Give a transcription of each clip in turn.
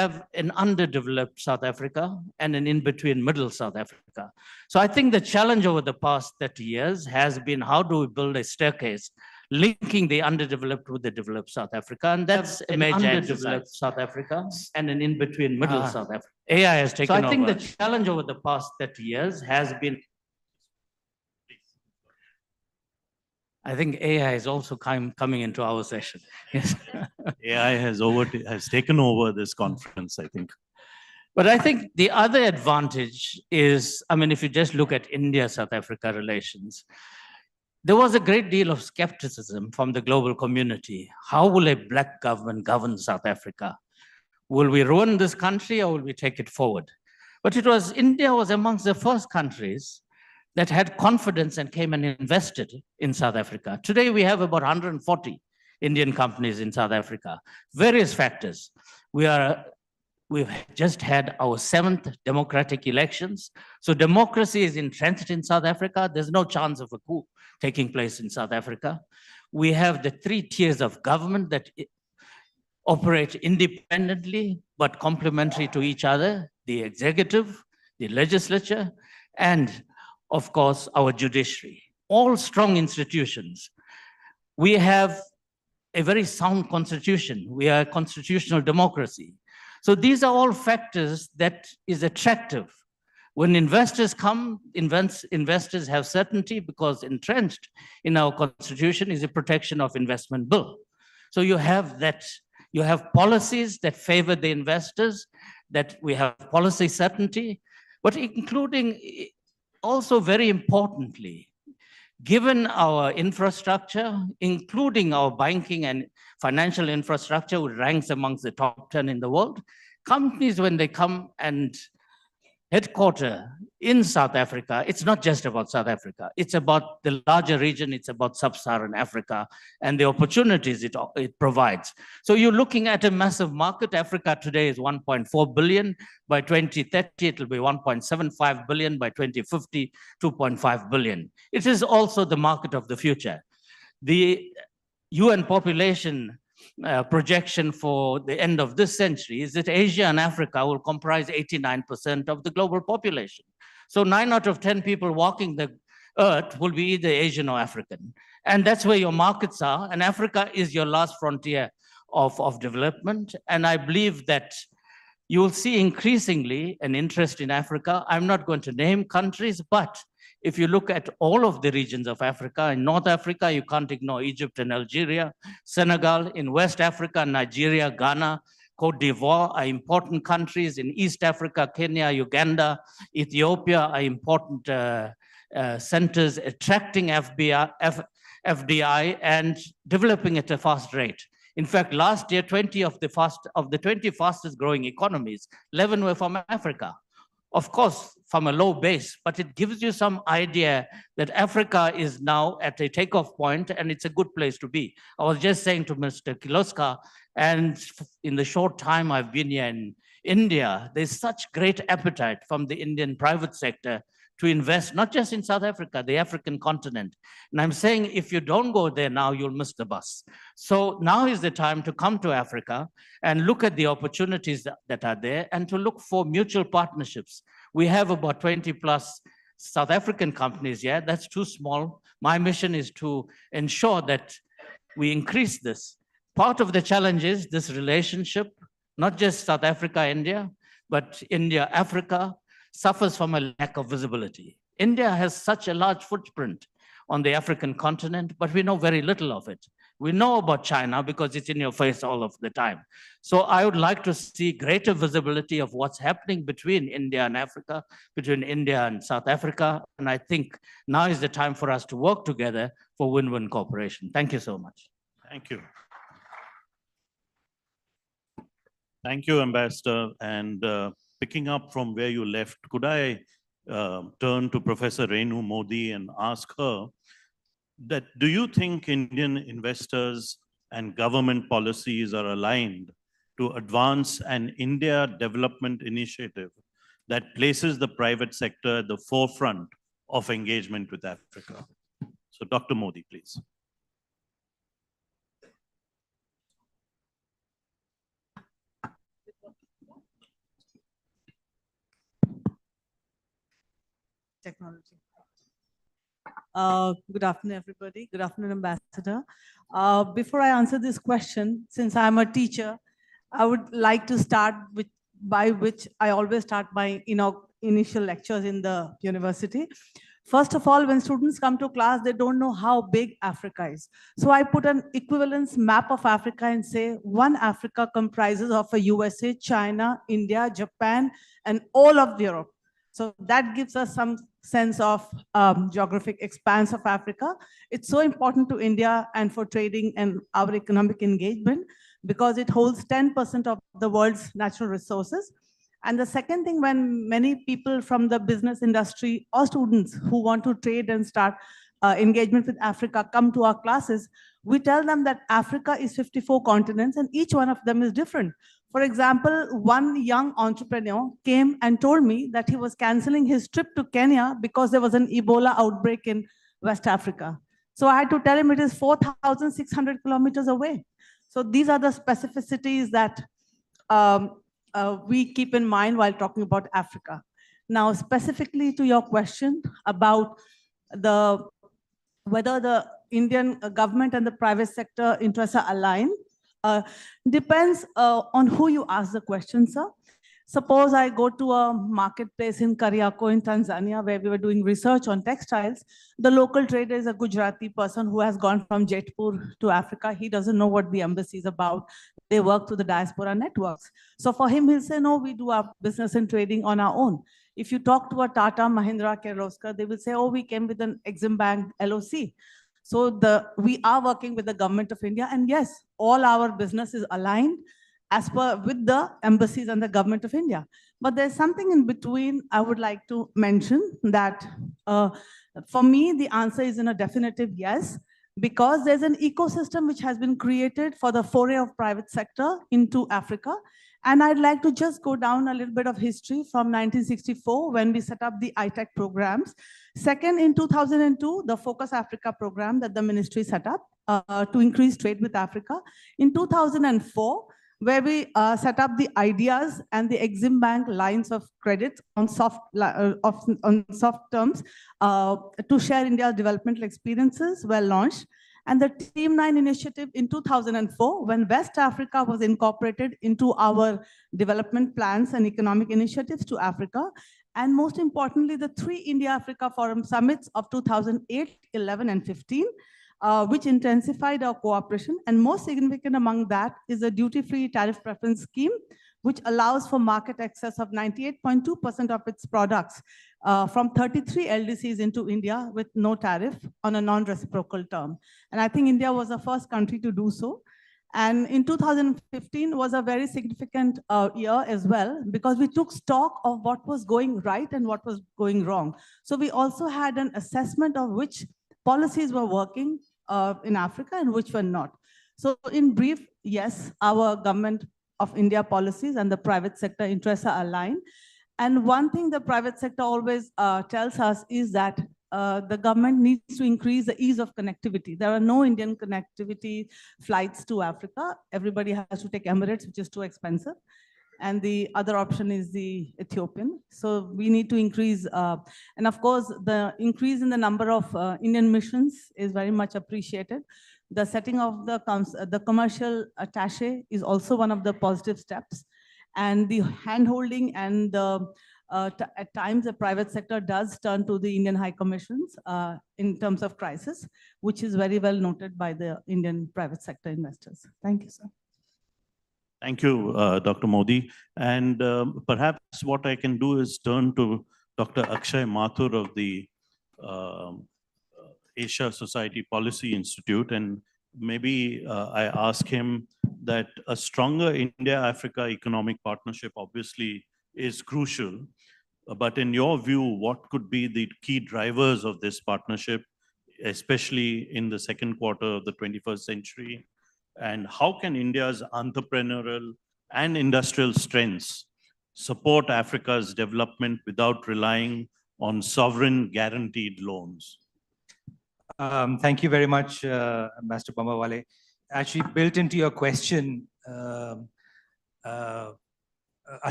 have an underdeveloped South Africa and an in-between middle South Africa. So I think the challenge over the past 30 years has been how do we build a staircase linking the underdeveloped with the developed South Africa, and that's a major underdeveloped South Africa and an in-between middle South Africa. AI has taken over. So I think the challenge over the past 30 years has been. I think AI is also coming into our session. Yes. AI has taken over this conference, I think. But I think the other advantage is, I mean, if you just look at India-South Africa relations, there was a great deal of skepticism from the global community. How will a black government govern South Africa? Will we ruin this country or will we take it forward? But India was amongst the first countries that had confidence and came and invested in South Africa. Today, we have about 140 Indian companies in South Africa. Various factors. We've just had our 7th democratic elections. So democracy is entrenched in South Africa. There's no chance of a coup taking place in South Africa. We have the 3 tiers of government that operate independently but complementary to each other: the executive, the legislature, and of course, our judiciary. All strong institutions. We have a very sound constitution. We are a constitutional democracy. So these are all factors that is attractive. When investors come, investors have certainty because entrenched in our constitution is the protection of investment bill. So you have that, you have policies that favor the investors, that we have policy certainty, but including also very importantly, given our infrastructure, including our banking and financial infrastructure, which ranks amongst the top 10 in the world, companies, when they come and headquarter in South Africa, it's not just about South Africa. It's about the larger region. It's about sub-Saharan Africa and the opportunities it provides. So you're looking at a massive market. Africa today is 1.4 billion. By 2030, it will be 1.75 billion. By 2050, 2.5 billion. It is also the market of the future. The UN population projection for the end of this century is that Asia and Africa will comprise 89% of the global population. So 9 out of 10 people walking the earth will be either Asian or African. And that's where your markets are. And Africa is your last frontier of development. And I believe that you will see increasingly an interest in Africa. I'm not going to name countries, but if you look at all of the regions of Africa, in North Africa, you can't ignore Egypt and Algeria, Senegal, in West Africa, Nigeria, Ghana, Cote d'Ivoire are important countries. In East Africa, Kenya, Uganda, Ethiopia are important centers attracting FDI and developing at a fast rate. In fact, last year, 20 of the 20 fastest growing economies, 11 were from Africa. Of course, from a low base, but it gives you some idea that Africa is now at a takeoff point and it's a good place to be. I was just saying to Mr. Kiloska, and in the short time I've been here in India, there's such great appetite from the Indian private sector to invest, not just in South Africa, the African continent. And I'm saying if you don't go there now, you'll miss the bus. So now is the time to come to Africa and look at the opportunities that are there and to look for mutual partnerships. We have about 20 plus South African companies here. That's too small. My mission is to ensure that we increase this. Part of the challenge is this relationship, not just South Africa, India, but India, Africa, suffers from a lack of visibility. India has such a large footprint on the African continent, but we know very little of it. We know about China because it's in your face all of the time. So I would like to see greater visibility of what's happening between India and Africa, between India and South Africa. And I think now is the time for us to work together for win-win cooperation. Thank you so much. Thank you. Thank you, Ambassador. And picking up from where you left, could I turn to Professor Renu Modi and ask her that do you think Indian investors and government policies are aligned to advance an India development initiative that places the private sector at the forefront of engagement with Africa? So Dr. Modi, please. technology. Good afternoon, everybody. Good afternoon, Ambassador. Before I answer this question, since I'm a teacher, I would like to start with by which I always start my initial lectures in the university. First of all, when students come to class, they don't know how big Africa is. So I put an equivalence map of Africa and say one Africa comprises of a USA, China, India, Japan, and all of Europe. So that gives us some sense of geographic expanse of Africa. It's so important to India and for trading and our economic engagement because it holds 10% of the world's natural resources. And the second thing, when many people from the business industry or students who want to trade and start engagement with Africa come to our classes, we tell them that Africa is 54 continents and each one of them is different. For example, one young entrepreneur came and told me that he was canceling his trip to Kenya because there was an Ebola outbreak in West Africa. So I had to tell him it is 4,600 kilometers away. So these are the specificities that we keep in mind while talking about Africa. Now, specifically to your question about whether the Indian government and the private sector interests are aligned, depends on who you ask the question, sir. Suppose I go to a marketplace in Kariako in Tanzania where we were doing research on textiles. The local trader is a Gujarati person who has gone from Jaipur to Africa. He doesn't know what the embassy is about. They work through the diaspora networks. So for him, he'll say, no, we do our business and trading on our own. If you talk to a Tata, Mahindra, Kirloskar, they will say, oh, we came with an Exim Bank LOC. So we are working with the government of India. And yes, all our business is aligned as per with the embassies and the government of India. But there's something in between I would like to mention that for me, the answer is in a definitive yes, because there's an ecosystem which has been created for the foray of private sector into Africa. And I'd like to just go down a little bit of history from 1964 when we set up the ITEC programs. Second, in 2002, the Focus Africa program that the ministry set up to increase trade with Africa. In 2004, where we set up the ideas and the Exim Bank lines of credit on soft terms to share India's developmental experiences were launched. And the Team 9 initiative in 2004, when West Africa was incorporated into our development plans and economic initiatives to Africa. And most importantly, the 3 India-Africa Forum Summits of 2008, 11, and 15, which intensified our cooperation. And most significant among that is the duty-free tariff preference scheme, which allows for market access of 98.2% of its products from 33 LDCs into India with no tariff on a non-reciprocal term. And I think India was the first country to do so. And in 2015 was a very significant year as well, because we took stock of what was going right and what was going wrong. So we also had an assessment of which policies were working in Africa and which were not. So in brief, yes, our government of India policies and the private sector interests are aligned. And one thing the private sector always tells us is that the government needs to increase the ease of connectivity. There are no Indian connectivity flights to Africa. Everybody has to take Emirates, which is too expensive. And the other option is the Ethiopian. So we need to increase, and of course, the increase in the number of Indian missions is very much appreciated. The setting of the commercial attaché is also one of the positive steps. And the handholding and at times the private sector does turn to the Indian High Commissions in terms of crisis, which is very well noted by the Indian private sector investors. Thank you, sir. Thank you, Dr. Modi. And perhaps what I can do is turn to Dr. Akshay Mathur of the Asia Society Policy Institute. And maybe I ask him that a stronger India-Africa economic partnership obviously is crucial. But in your view, what could be the key drivers of this partnership, especially in the second quarter of the 21st century? And how can India's entrepreneurial and industrial strengths support Africa's development without relying on sovereign guaranteed loans? Thank you very much, Ambassador Bambawale. Actually, built into your question are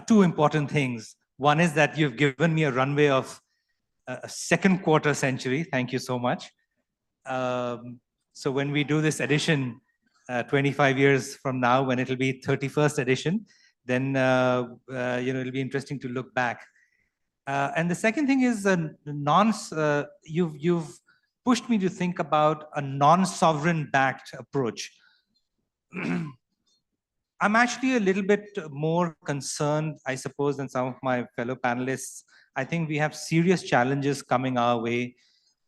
two important things. One is that you've given me a runway of a second quarter century. Thank you so much. So when we do this edition 25 years from now, when it'll be 31st edition, then it'll be interesting to look back. And the second thing is you've pushed me to think about a non-sovereign backed approach. I'm actually a little bit more concerned, I suppose, than some of my fellow panelists. I think we have serious challenges coming our way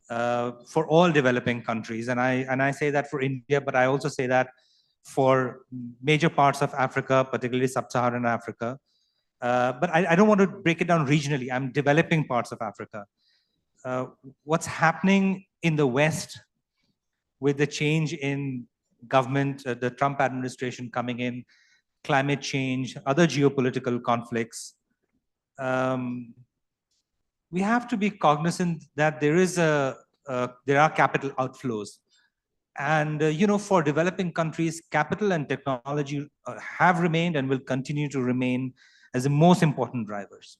for all developing countries. And I say that for India, but I also say that for major parts of Africa, particularly sub-Saharan Africa. But I don't want to break it down regionally. I'm developing parts of Africa. What's happening in the West with the change in government, the Trump administration coming in, climate change, other geopolitical conflicts, we have to be cognizant that there are capital outflows. And for developing countries, capital and technology have remained and will continue to remain as the most important drivers.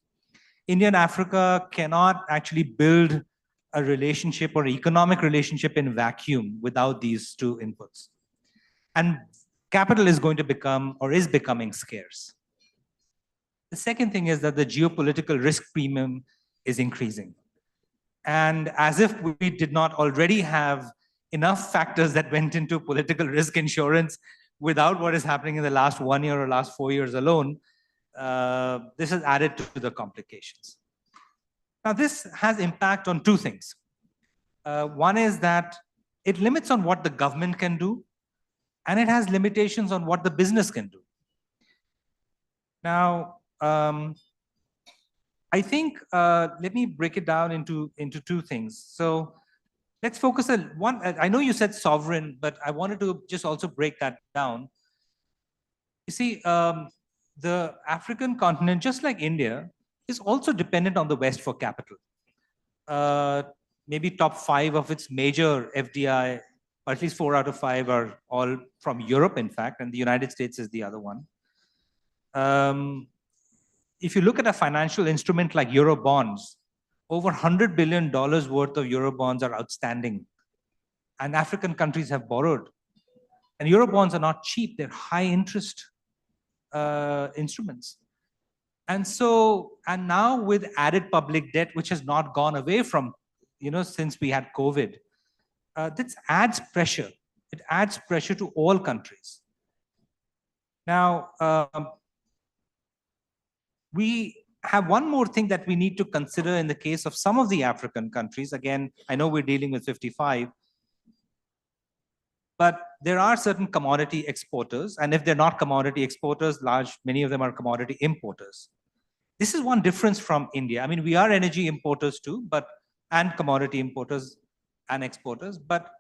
India and Africa cannot actually build a relationship or economic relationship in vacuum without these two inputs. And capital is going to become or is becoming scarce. The second thing is that the geopolitical risk premium is increasing. And as if we did not already have enough factors that went into political risk insurance without what is happening in the last 1 year or last 4 years alone, this has added to the complications. Now, this has impact on two things. One is that it limits on what the government can do, and it has limitations on what the business can do. Now, I think, let me break it down into two things. So let's focus on one. I know you said sovereign, but I wanted to just also break that down. You see, the African continent, just like India, is also dependent on the West for capital. Maybe top 5 of its major FDI, or at least 4 out of 5 are all from Europe, in fact, and the United States is the other one. If you look at a financial instrument like Euro bonds, over $100 billion worth of Euro bonds are outstanding. And African countries have borrowed. And Euro bonds are not cheap, they're high interest instruments. And now with added public debt, which has not gone away from, since we had COVID, this adds pressure. It adds pressure to all countries. Now, we have one more thing that we need to consider in the case of some of the African countries. Again, I know we're dealing with 55, but there are certain commodity exporters, and if they're not commodity exporters, many of them are commodity importers. This is one difference from India. I mean, we are energy importers too, and commodity importers and exporters, but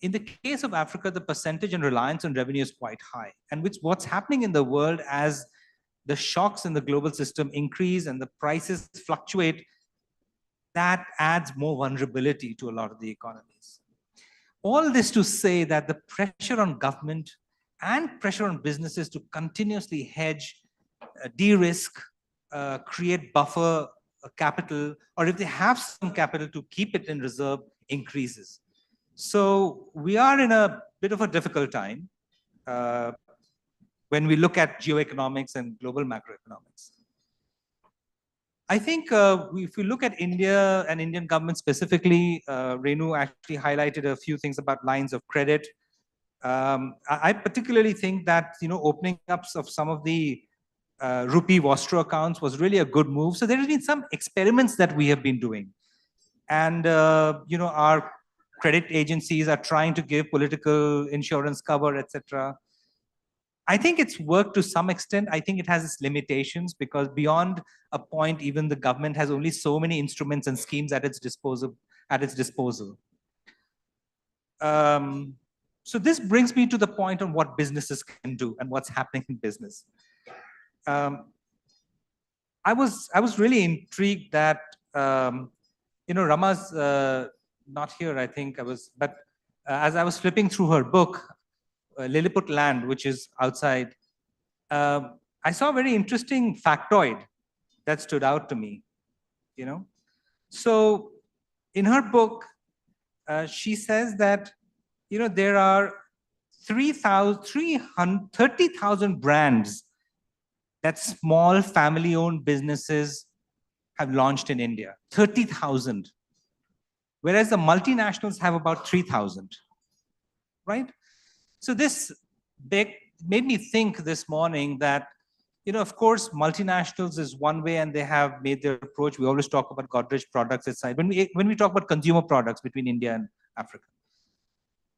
in the case of Africa, the percentage and reliance on revenue is quite high. And what's happening in the world as the shocks in the global system increase and the prices fluctuate, that adds more vulnerability to a lot of the economies. All this to say that the pressure on government and pressure on businesses to continuously hedge, de-risk, create buffer capital, or if they have some capital to keep it in reserve, increases. So we are in a bit of a difficult time when we look at geoeconomics and global macroeconomics. I think if we look at India and Indian government specifically, Renu actually highlighted a few things about lines of credit. I particularly think that opening up of some of the rupee Vostro accounts was really a good move. So there have been some experiments that we have been doing, and our credit agencies are trying to give political insurance cover, etc. I think it's worked to some extent. I think it has its limitations because beyond a point, even the government has only so many instruments and schemes at its disposal. So this brings me to the point on what businesses can do and what's happening in business. I was really intrigued that Rama's not here. I think but as I was flipping through her book, Lilliput Land, which is outside, I saw a very interesting factoid that stood out to me. So in her book, she says that, there are 30,000 brands that small family-owned businesses have launched in India, 30,000. Whereas the multinationals have about 3,000, right? So this made me think this morning that, of course, multinationals is one way and they have made their approach. We always talk about Godrej products aside. When we talk about consumer products between India and Africa.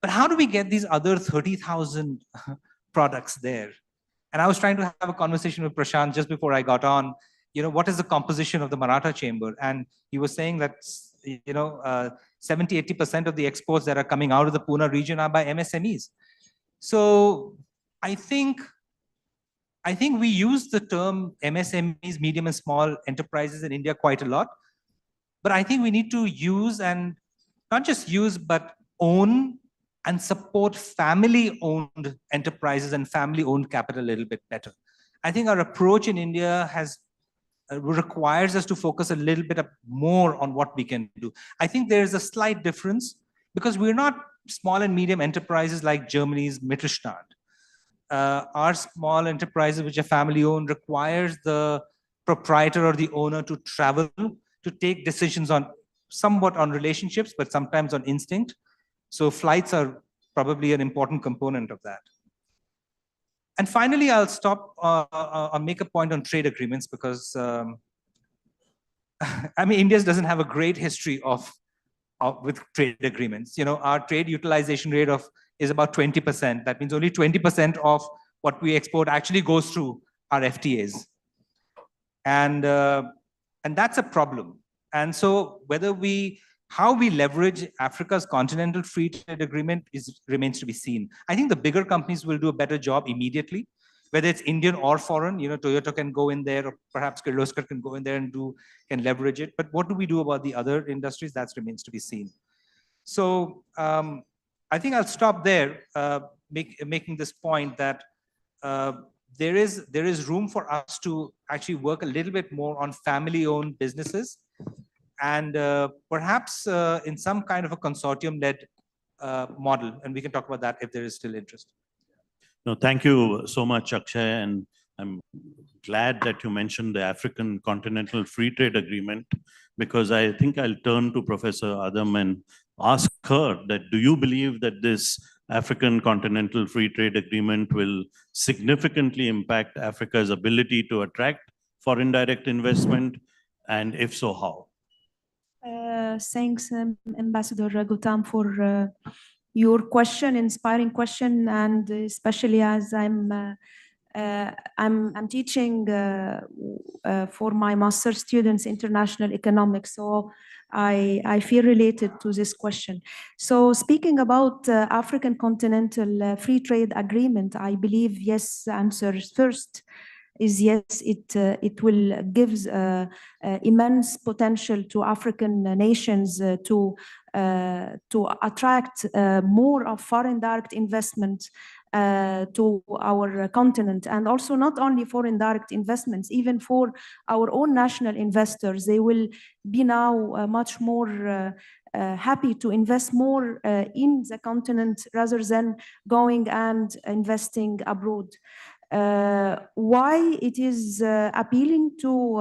But how do we get these other 30,000 products there? And I was trying to have a conversation with Prashant just before I got on, what is the composition of the Maratha chamber? And he was saying that, 70-80% of the exports that are coming out of the Pune region are by MSMEs. So I think we use the term MSMEs, medium and small enterprises in India quite a lot. But I think we need to use, and not just use, but own and support family-owned enterprises and family-owned capital a little bit better. I think our approach in India requires us to focus a little bit more on what we can do. I think there is a slight difference because we're not small and medium enterprises like Germany's Mittelstand. Our small enterprises, which are family-owned, requires the proprietor or the owner to travel to take decisions somewhat on relationships, but sometimes on instinct. So flights are probably an important component of that. And finally, I'll stop or make a point on trade agreements because, India doesn't have a great history with trade agreements. Our trade utilization rate is about 20%. That means only 20% of what we export actually goes through our FTAs. And that's a problem. And so how we leverage Africa's continental free trade agreement remains to be seen. I think the bigger companies will do a better job immediately, whether it's Indian or foreign. Toyota can go in there, or perhaps Kirloskar can go in there and can leverage it. But what do we do about the other industries? That remains to be seen. So I think I'll stop there, making this point that there is room for us to actually work a little bit more on family-owned businesses. And perhaps in some kind of a consortium-led model. And we can talk about that if there is still interest. No, thank you so much, Akshay. And I'm glad that you mentioned the African Continental Free Trade Agreement, because I think I'll turn to Professor Adam and ask her that, do you believe that this African Continental Free Trade Agreement will significantly impact Africa's ability to attract foreign direct investment? And if so, how? Thanks, Ambassador Gautam, for your question, inspiring question, and especially as I'm teaching for my master students international economics, so I feel related to this question. So speaking about African Continental Free Trade Agreement, I believe yes. Answer first is yes, it will give immense potential to African nations to attract more of foreign direct investment to our continent, and also not only foreign direct investments, even for our own national investors. They will be now much more happy to invest more in the continent rather than going and investing abroad. Why it is appealing to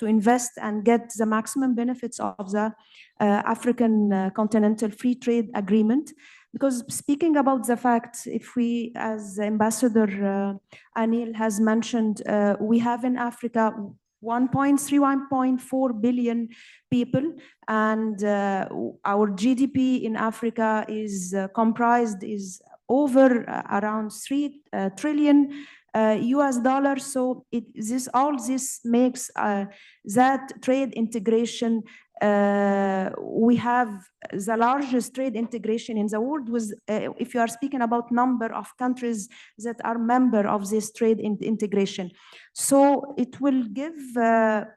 invest and get the maximum benefits of the African Continental Free Trade Agreement? Because speaking about the fact, if we, as Ambassador Anil has mentioned, we have in Africa 1.4 billion people, and our GDP in Africa is comprised over around $3 trillion US dollars. So all this makes that trade integration. We have the largest trade integration in the world. With if you are speaking about number of countries that are member of this trade integration, so it will give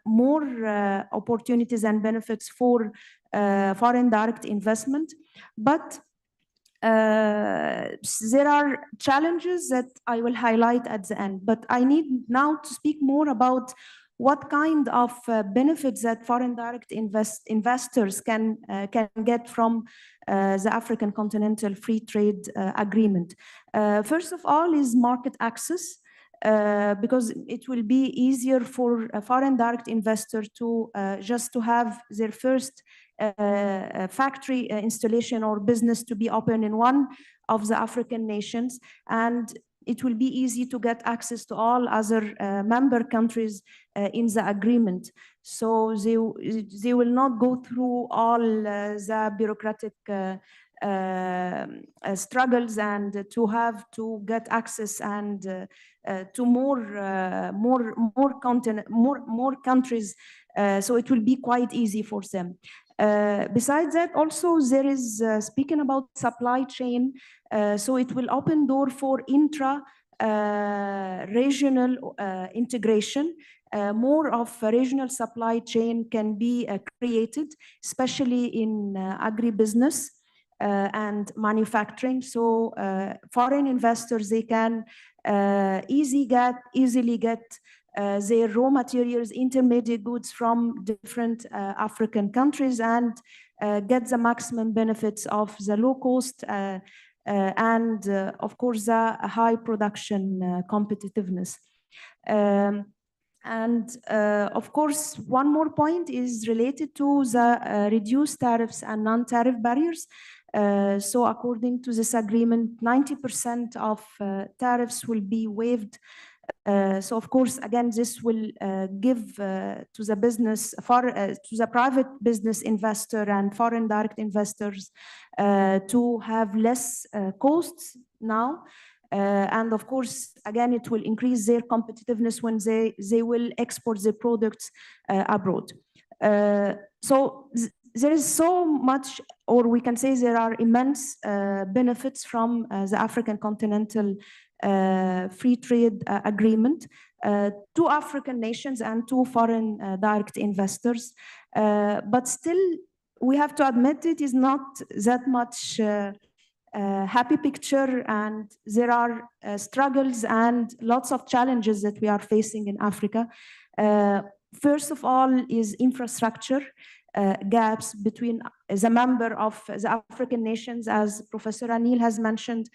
more opportunities and benefits for foreign direct investment, but there are challenges that I will highlight at the end. But I need now to speak more about what kind of benefits that foreign direct investors can get from the African Continental Free Trade Agreement. First of all is market access. Because it will be easier for a foreign direct investor to just to have their first factory installation or business to be open in one of the African nations, and it will be easy to get access to all other member countries in the agreement. So they will not go through all the bureaucratic struggles and to have to get access and to more countries. So it will be quite easy for them. Besides that, also there is speaking about supply chain. So it will open door for regional integration. More of a regional supply chain can be created, especially in agribusiness and manufacturing. So foreign investors, they can easily get their raw materials, intermediate goods from different African countries and get the maximum benefits of the low cost and of course the high production competitiveness. And of course, one more point is related to the reduced tariffs and non-tariff barriers. So according to this agreement, 90% of tariffs will be waived. So of course, again, this will give to the business, to the private business investor and foreign direct investors to have less costs now. And of course, again, it will increase their competitiveness when they will export their products abroad. So there is so much, or we can say there are immense benefits from the African Continental Free Trade Agreement to African nations and to foreign direct investors. But still, we have to admit it is not that much happy picture, and there are struggles and lots of challenges that we are facing in Africa. First of all is infrastructure gaps between the member of the African nations. As Professor Anil has mentioned,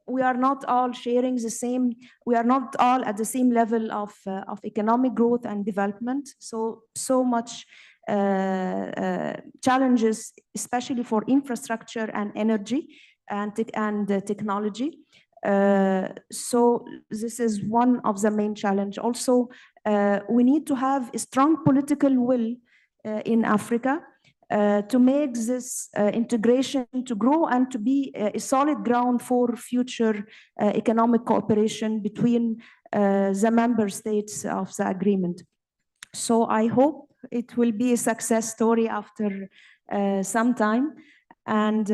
we are not all sharing the same, we are not all at the same level of economic growth and development. So much challenges, especially for infrastructure and energy and technology. So this is one of the main challenge. Also, we need to have a strong political will in Africa to make this integration to grow and to be a solid ground for future economic cooperation between the member states of the agreement. So I hope it will be a success story after some time. And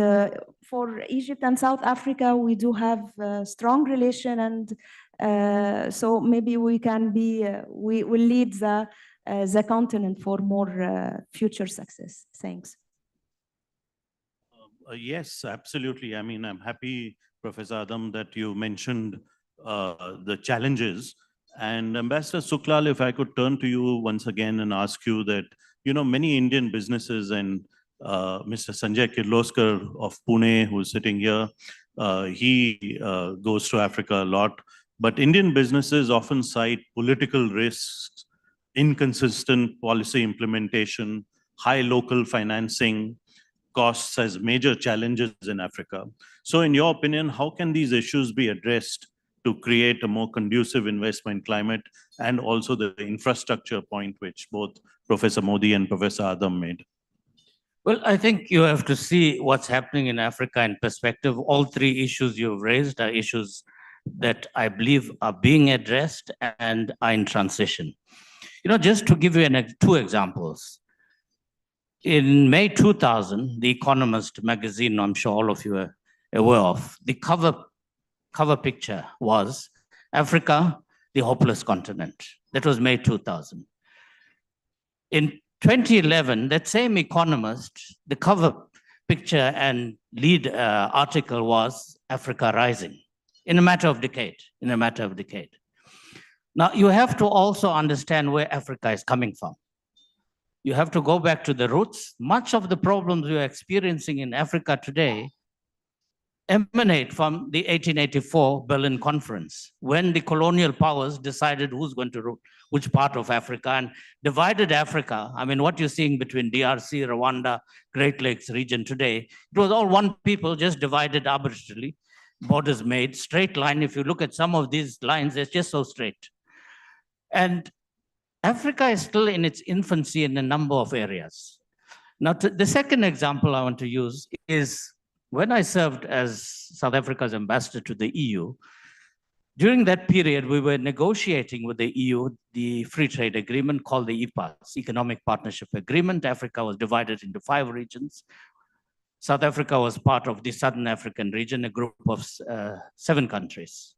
for Egypt and South Africa, we do have a strong relation, and so maybe we can be, we will lead the continent for more future success. Thanks. Yes, absolutely. I mean, I'm happy, Professor Adam, that you mentioned the challenges. And Ambassador Suklal, if I could turn to you once again and ask you that, you know, many Indian businesses, and Mr. Sanjay Kirloskar of Pune, who's sitting here, he goes to Africa a lot. But Indian businesses often cite political risks, inconsistent policy implementation, high local financing costs as major challenges in Africa. So in your opinion, how can these issues be addressed to create a more conducive investment climate, and also the infrastructure point which both Professor Modi and Professor Adam made? Well, I think you have to see what's happening in Africa in perspective. All three issues you've raised are issues that I believe are being addressed and are in transition. You know, just to give you two examples. In May 2000, The Economist magazine, I'm sure all of you are aware of, the cover picture was Africa, the hopeless continent. That was May 2000. In 2011, that same Economist, the cover picture and lead article was Africa rising in a matter of decade, Now, you have to also understand where Africa is coming from. You have to go back to the roots. Much of the problems we are experiencing in Africa today emanate from the 1884 Berlin Conference, when the colonial powers decided who's going to rule which part of Africa and divided Africa. I mean, what you're seeing between DRC, Rwanda, Great Lakes region today, it was all one people just divided arbitrarily, borders made, straight line. If you look at some of these lines, it's just so straight. And Africa is still in its infancy in a number of areas. Now, the second example I want to use is when I served as South Africa's ambassador to the EU. During that period, we were negotiating with the EU the free trade agreement called the EPAS, Economic Partnership Agreement. Africa was divided into 5 regions. South Africa was part of the Southern African region, a group of 7 countries.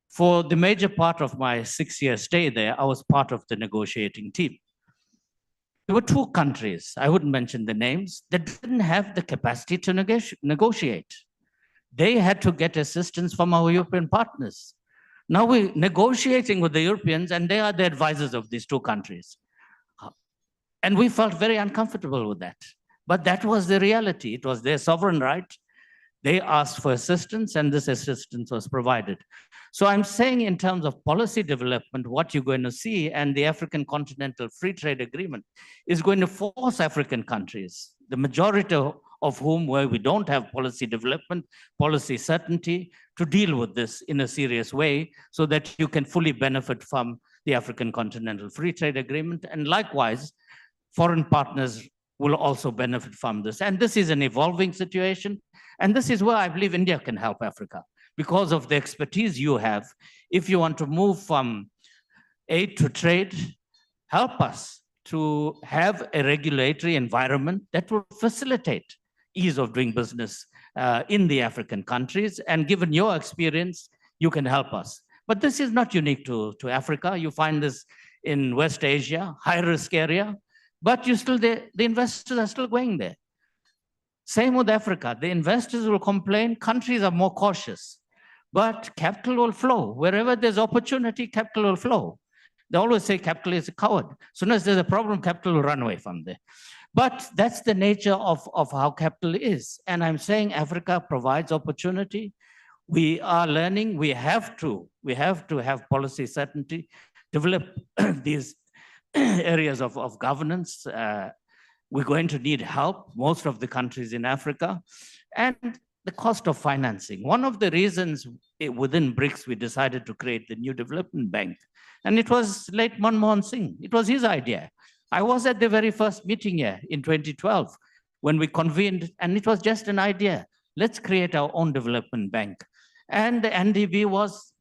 For the major part of my 6-year stay there, I was part of the negotiating team. There were 2 countries, I wouldn't mention the names, that didn't have the capacity to negotiate. They had to get assistance from our European partners. Now we're negotiating with the Europeans and they are the advisors of these 2 countries. And we felt very uncomfortable with that. But that was the reality. It was their sovereign right. They asked for assistance and this assistance was provided. So I'm saying in terms of policy development, what you're going to see, and the African Continental Free Trade Agreement is going to force African countries, the majority of whom where we don't have policy development, policy certainty, to deal with this in a serious way so that you can fully benefit from the African Continental Free Trade Agreement. And likewise, foreign partners will also benefit from this. And this is an evolving situation. And this is where I believe India can help Africa because of the expertise you have. If you want to move from aid to trade, help us to have a regulatory environment that will facilitate ease of doing business in the African countries. And given your experience, you can help us. But this is not unique to Africa. You find this in West Asia, high risk area, but the investors are still going there. Same with Africa. The investors will complain, countries are more cautious, but capital will flow. Wherever there's opportunity, capital will flow. They always say capital is a coward. As soon as there's a problem, capital will run away from there. But that's the nature of how capital is. And I'm saying Africa provides opportunity. We are learning, we have to have policy certainty, develop these areas of governance. We're going to need help, most of the countries in Africa, and the cost of financing. One of the reasons within BRICS, we decided to create the new development bank, and it was late Manmohan Singh. It was his idea. I was at the very first meeting here in 2012 when we convened, and it was just an idea. Let's create our own development bank. And the NDB was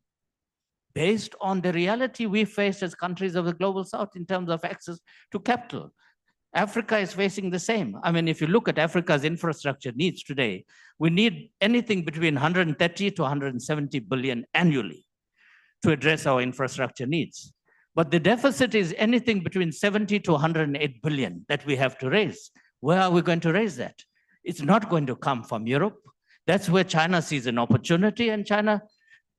based on the reality we face as countries of the Global South in terms of access to capital. Africa is facing the same. I mean, if you look at Africa's infrastructure needs today, we need anything between 130 to 170 billion annually to address our infrastructure needs. But the deficit is anything between 70 to 108 billion that we have to raise. Where are we going to raise that? It's not going to come from Europe. That's where China sees an opportunity and China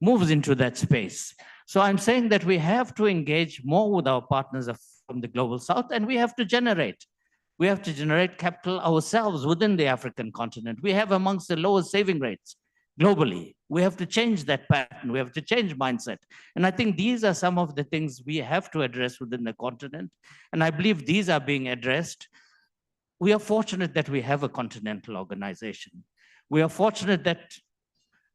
moves into that space. So I'm saying that we have to engage more with our partners from the Global South, and we have to generate. We have to generate capital ourselves within the African continent. We have amongst the lowest saving rates globally. We have to change that pattern. We have to change mindset. And I think these are some of the things we have to address within the continent. And I believe these are being addressed. We are fortunate that we have a continental organization. We are fortunate that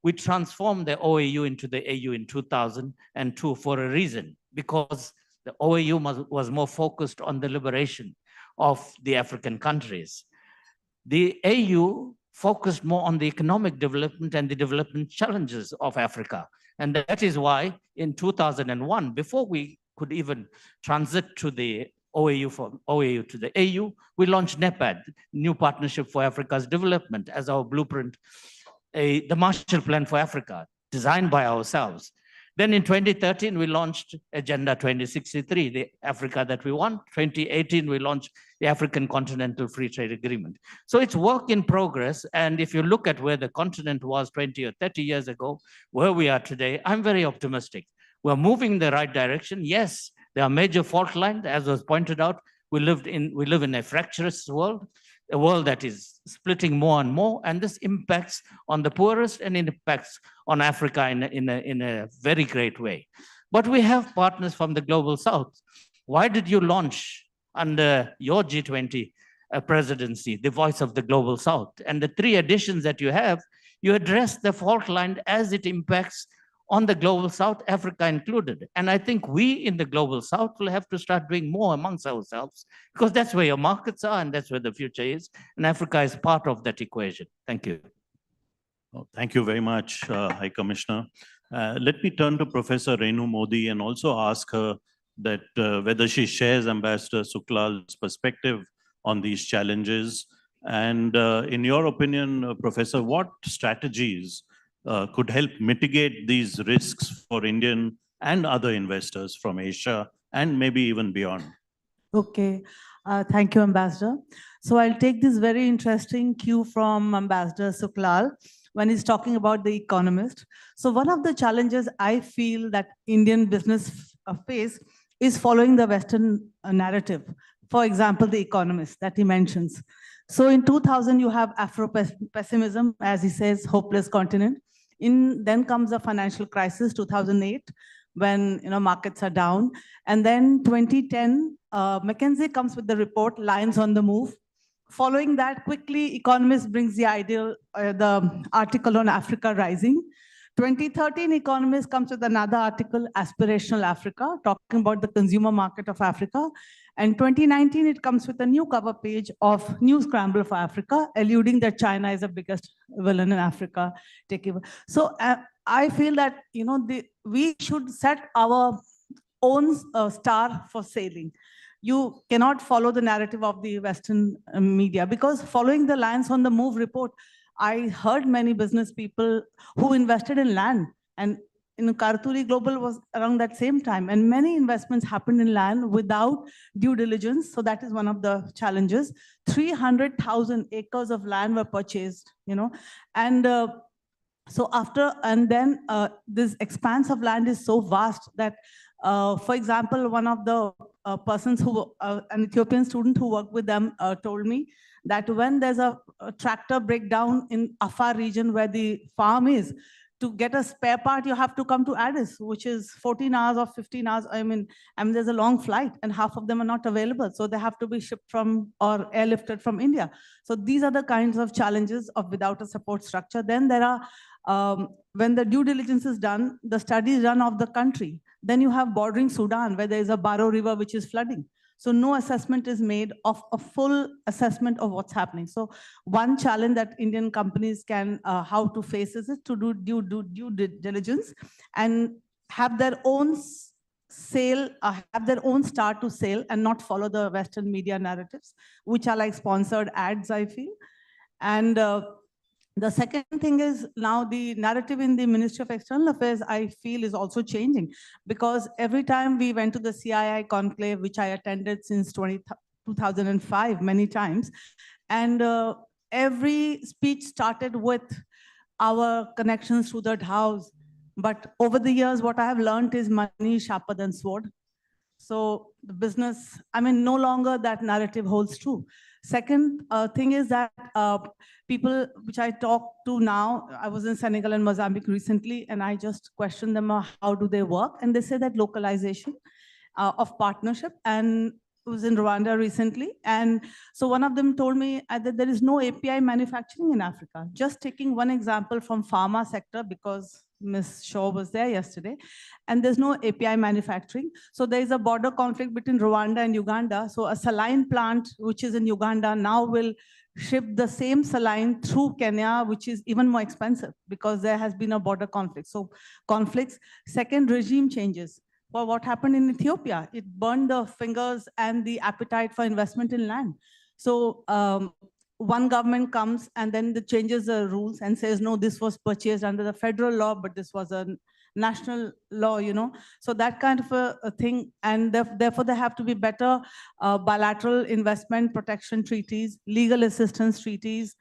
we transformed the OAU into the AU in 2002 for a reason, because the OAU was more focused on the liberation of the African countries. The AU focused more on the economic development and the development challenges of Africa. And that is why in 2001, before we could even transit to the OAU from OAU to the AU, we launched NEPAD, New Partnership for Africa's Development, as our blueprint, the Marshall Plan for Africa, designed by ourselves. Then in 2013, we launched Agenda 2063, the Africa that we want. 2018, we launched the African Continental Free Trade Agreement. So it's work in progress. And if you look at where the continent was 20 or 30 years ago, where we are today, I'm very optimistic. We're moving in the right direction. Yes, there are major fault lines, as was pointed out. We live in a fractious world, a world that is splitting more and more, and this impacts on the poorest and it impacts on Africa in a very great way. But we have partners from the Global South. Why did you launch under your G20 presidency, the Voice of the Global South? And the 3 editions that you have, you address the fault line as it impacts on the Global South, Africa included. And I think we in the Global South will have to start doing more amongst ourselves, because that's where your markets are and that's where the future is. And Africa is part of that equation. Thank you. Oh, thank you very much, High Commissioner. Let me turn to Professor Renu Modi and also ask her that whether she shares Ambassador Suklal's perspective on these challenges. And in your opinion, Professor, what strategies could help mitigate these risks for Indian and other investors from Asia and maybe even beyond? Okay, thank you, Ambassador. So I'll take this very interesting cue from Ambassador Suklal when he's talking about The Economist. So one of the challenges I feel that Indian business face is following the Western narrative. For example, The Economist that he mentions. So in 2000, you have Afro-pessimism, as he says, hopeless continent. Then comes the financial crisis, 2008, when markets are down. And then 2010, McKinsey comes with the report, Lions on the Move. Following that, quickly, Economist brings the article on Africa Rising. 2013, Economist comes with another article, Aspirational Africa, talking about the consumer market of Africa. And 2019, it comes with a new cover page of New Scramble for Africa, alluding that China is the biggest villain in Africa. So I feel that we should set our own star for sailing. You cannot follow the narrative of the Western media, because following the Lions on the Move report, I heard many business people who invested in land, and Karturi Global was around that same time, and many investments happened in land without due diligence. So that is one of the challenges. 300,000 acres of land were purchased, and then this expanse of land is so vast that, for example, one of the persons an Ethiopian student who worked with them told me that when there's a tractor breakdown in Afar region where the farm is, to get a spare part, you have to come to Addis, which is 14 hours or 15 hours. I mean, there's a long flight and half of them are not available. So they have to be shipped from or airlifted from India. So these are the kinds of challenges of without a support structure. Then there are, when the due diligence is done, the study is done of the country. Then you have bordering Sudan, where there is a Baro River, which is flooding. So no assessment is made of a full assessment of what's happening. So one challenge that Indian companies can, how to face is to do due diligence and have their own have their own star to sail and not follow the Western media narratives, which are like sponsored ads, I feel. And the second thing is now the narrative in the Ministry of External Affairs, I feel, is also changing, because every time we went to the CII conclave, which I attended since 2005 many times, and every speech started with our connections to that house. But over the years, what I have learned is money is sharper than sword. So the business, no longer that narrative holds true. Second thing is that people which I talk to now, I was in Senegal and Mozambique recently, and I just questioned them, how do they work? And they say that localization of partnership, and I was in Rwanda recently. And so one of them told me that there is no API manufacturing in Africa. Just taking one example from pharma sector, because Ms. Shaw was there yesterday, and there's no API manufacturing. So there is a border conflict between Rwanda and Uganda. So a saline plant, which is in Uganda, now will ship the same saline through Kenya, which is even more expensive because there has been a border conflict. So conflicts. Second, regime changes. Well, what happened in Ethiopia? It burned the fingers and the appetite for investment in land. So one government comes and then it changes the rules and says, no, this was purchased under the federal law, but this was a national law, So that kind of a thing. And therefore, there have to be better bilateral investment protection treaties, legal assistance treaties,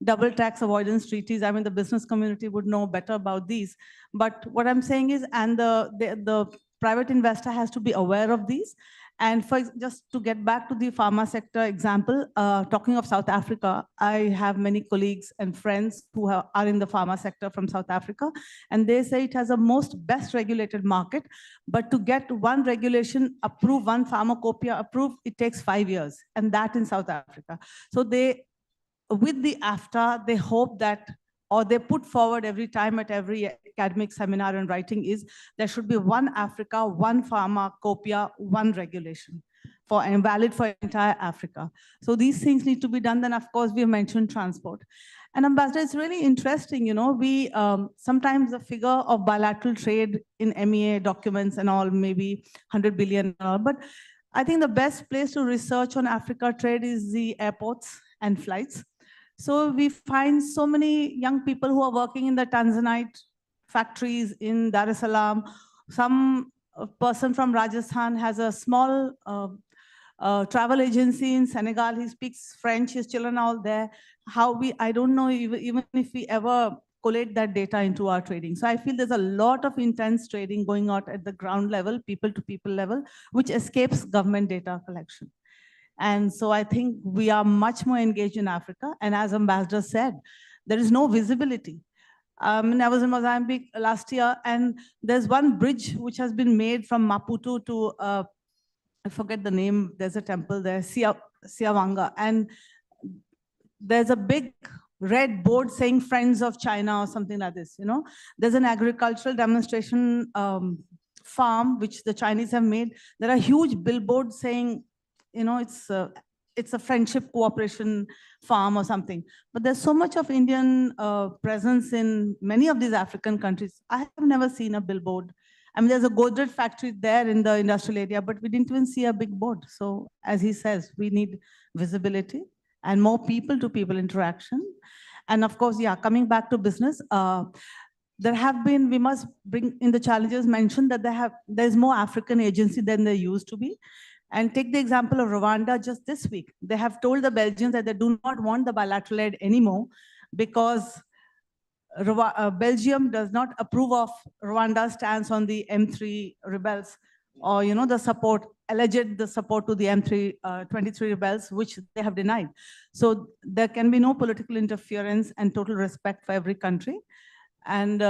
double tax avoidance treaties. I mean, the business community would know better about these. But what I'm saying is, and the private investor has to be aware of these. And just to get back to the pharma sector example, talking of South Africa, I have many colleagues and friends who are in the pharma sector from South Africa, and they say it has a best regulated market, but to get one regulation approved, one pharmacopoeia approved, it takes 5 years, and that in South Africa. So with the AFTA, they hope that, or they put forward every time at every academic seminar and writing, is there should be one Africa, one pharmacopoeia, one regulation and valid for entire Africa. So these things need to be done. Then of course we have mentioned transport. And Ambassador, it's really interesting, you know, we sometimes the figure of bilateral trade in MEA documents and all, maybe 100 billion, but I think the best place to research on Africa trade is the airports and flights. So we find so many young people who are working in the Tanzanite factories in Dar es Salaam. Some person from Rajasthan has a small travel agency in Senegal. He speaks French, his children are all there. I don't know even if we ever collate that data into our trading. So I feel there's a lot of intense trading going on at the ground level, people to people level, which escapes government data collection. And so I think we are much more engaged in Africa. And as Ambassador said, there is no visibility. I was in Mozambique last year, and there's one bridge which has been made from Maputo to, I forget the name, there's a temple there, Siavanga. And there's a big red board saying Friends of China or something like this, you know. There's an agricultural demonstration farm, which the Chinese have made. There are huge billboards saying, you know, it's a friendship cooperation farm or something. But there's so much of Indian presence in many of these African countries. I have never seen a billboard. I mean, there's a Godrej factory there in the industrial area, but we didn't even see a big board. So as he says, we need visibility and more people-to-people interaction. And of course, yeah, coming back to business, we must bring in the challenges mentioned that there's more African agency than there used to be. And take the example of Rwanda just this week. They have told the Belgians that they do not want the bilateral aid anymore because Belgium does not approve of Rwanda's stance on the M3 rebels, or, you know, the support to the M23 rebels, which they have denied. So there can be no political interference and total respect for every country. And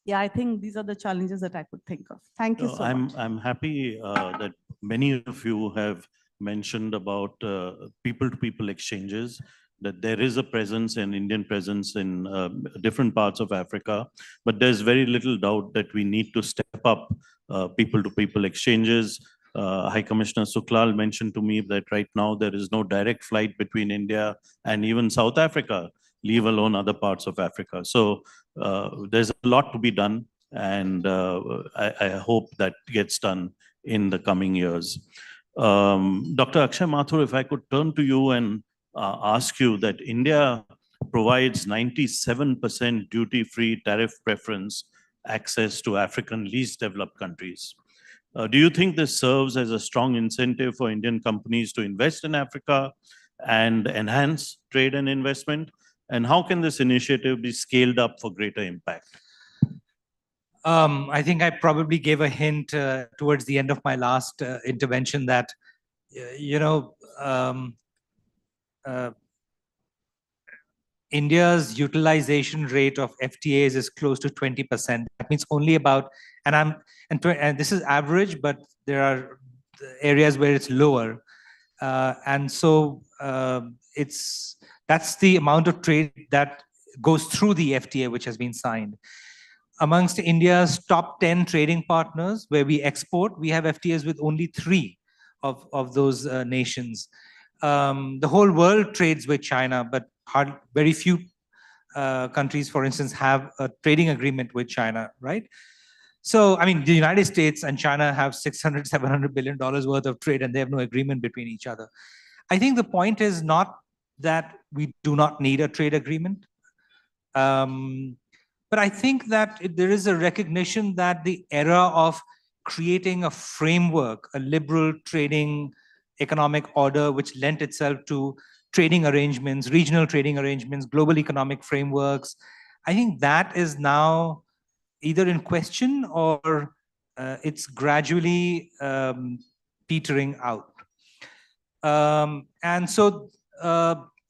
yeah, I think these are the challenges that I could think of. Thank you so much. I'm happy that many of you have mentioned about people-to-people exchanges, that there is a presence, an Indian presence in different parts of Africa, but there's very little doubt that we need to step up people-to-people exchanges. High Commissioner Suklal mentioned to me that right now there is no direct flight between India and even South Africa, leave alone other parts of Africa. So there's a lot to be done, and I hope that gets done in the coming years. Dr. Akshay Mathur, if I could turn to you and ask you that India provides 97% duty-free tariff preference access to African least developed countries. Do you think this serves as a strong incentive for Indian companies to invest in Africa and enhance trade and investment? And how can this initiative be scaled up for greater impact? I think I probably gave a hint towards the end of my last intervention that, you know, India's utilization rate of FTAs is close to 20%. That means only about, and this is average, but there are areas where it's lower. And so that's the amount of trade that goes through the FTA, which has been signed. Amongst India's top 10 trading partners where we export, we have FTAs with only 3 of those nations. The whole world trades with China, but very few countries, for instance, have a trading agreement with China, right? So, I mean, the United States and China have $600, $700 billion worth of trade, and they have no agreement between each other. I think the point is not that we do not need a trade agreement. But I think that there is a recognition that the era of creating a framework, a liberal trading economic order, which lent itself to trading arrangements, regional trading arrangements, global economic frameworks. I think that is now either in question or it's gradually petering out. And so,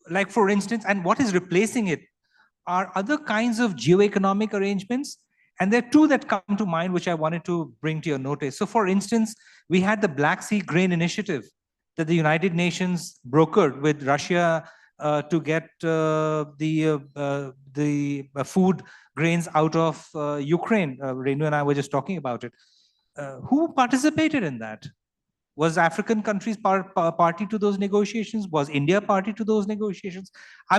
like for instance, and what is replacing it are other kinds of geoeconomic arrangements. And there are two that come to mind, which I wanted to bring to your notice. So for instance, we had the Black Sea Grain Initiative that the United Nations brokered with Russia to get the food grains out of Ukraine. Renu and I were just talking about it. Who participated in that? Was African countries party to those negotiations? Was India party to those negotiations? I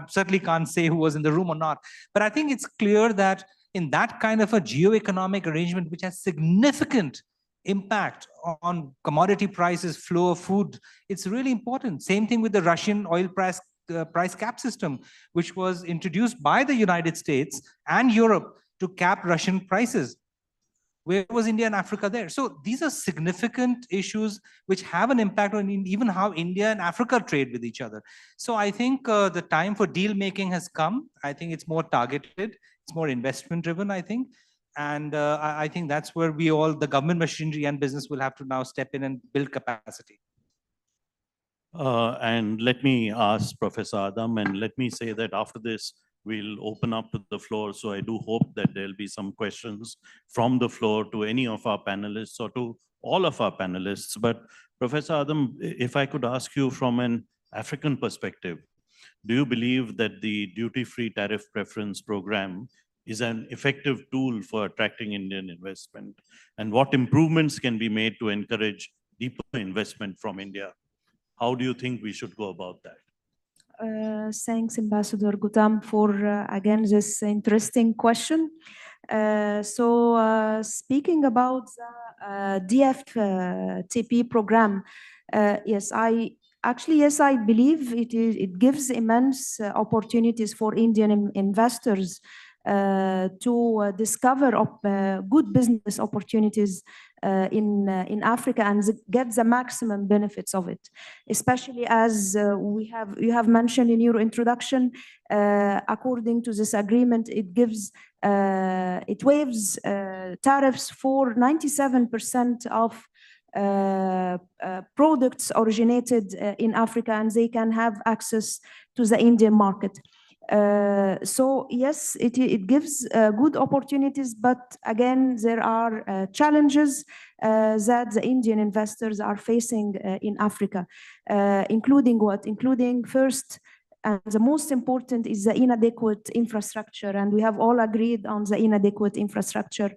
certainly can't say who was in the room or not, but I think it's clear that in that kind of a geoeconomic arrangement, which has significant impact on commodity prices, flow of food, it's really important. Same thing with the Russian oil price cap system, which was introduced by the United States and Europe to cap Russian prices. Where was India and Africa there? So these are significant issues which have an impact on even how India and Africa trade with each other. So I think the time for deal making has come. I think it's more targeted, it's more investment driven, I think. And I think that's where the government machinery and business will have to now step in and build capacity. And let me ask Professor Adam, and let me say that after this, we'll open up to the floor. So I do hope that there'll be some questions from the floor to any of our panelists or to all of our panelists. But Professor Adam, if I could ask you from an African perspective, do you believe that the duty-free tariff preference program is an effective tool for attracting Indian investment? And what improvements can be made to encourage deeper investment from India? How do you think we should go about that? Thanks, Ambassador Gautam, for again this interesting question. Speaking about the DFTP program, yes, I believe it gives immense opportunities for Indian investors to discover good business opportunities in Africa and get the maximum benefits of it, especially as you have mentioned in your introduction. According to this agreement, it waives tariffs for 97% of products originated in Africa, and they can have access to the Indian market. So yes, it gives good opportunities, but again, there are challenges that the Indian investors are facing in Africa, including first, and the most important is the inadequate infrastructure, and we have all agreed on the inadequate infrastructure,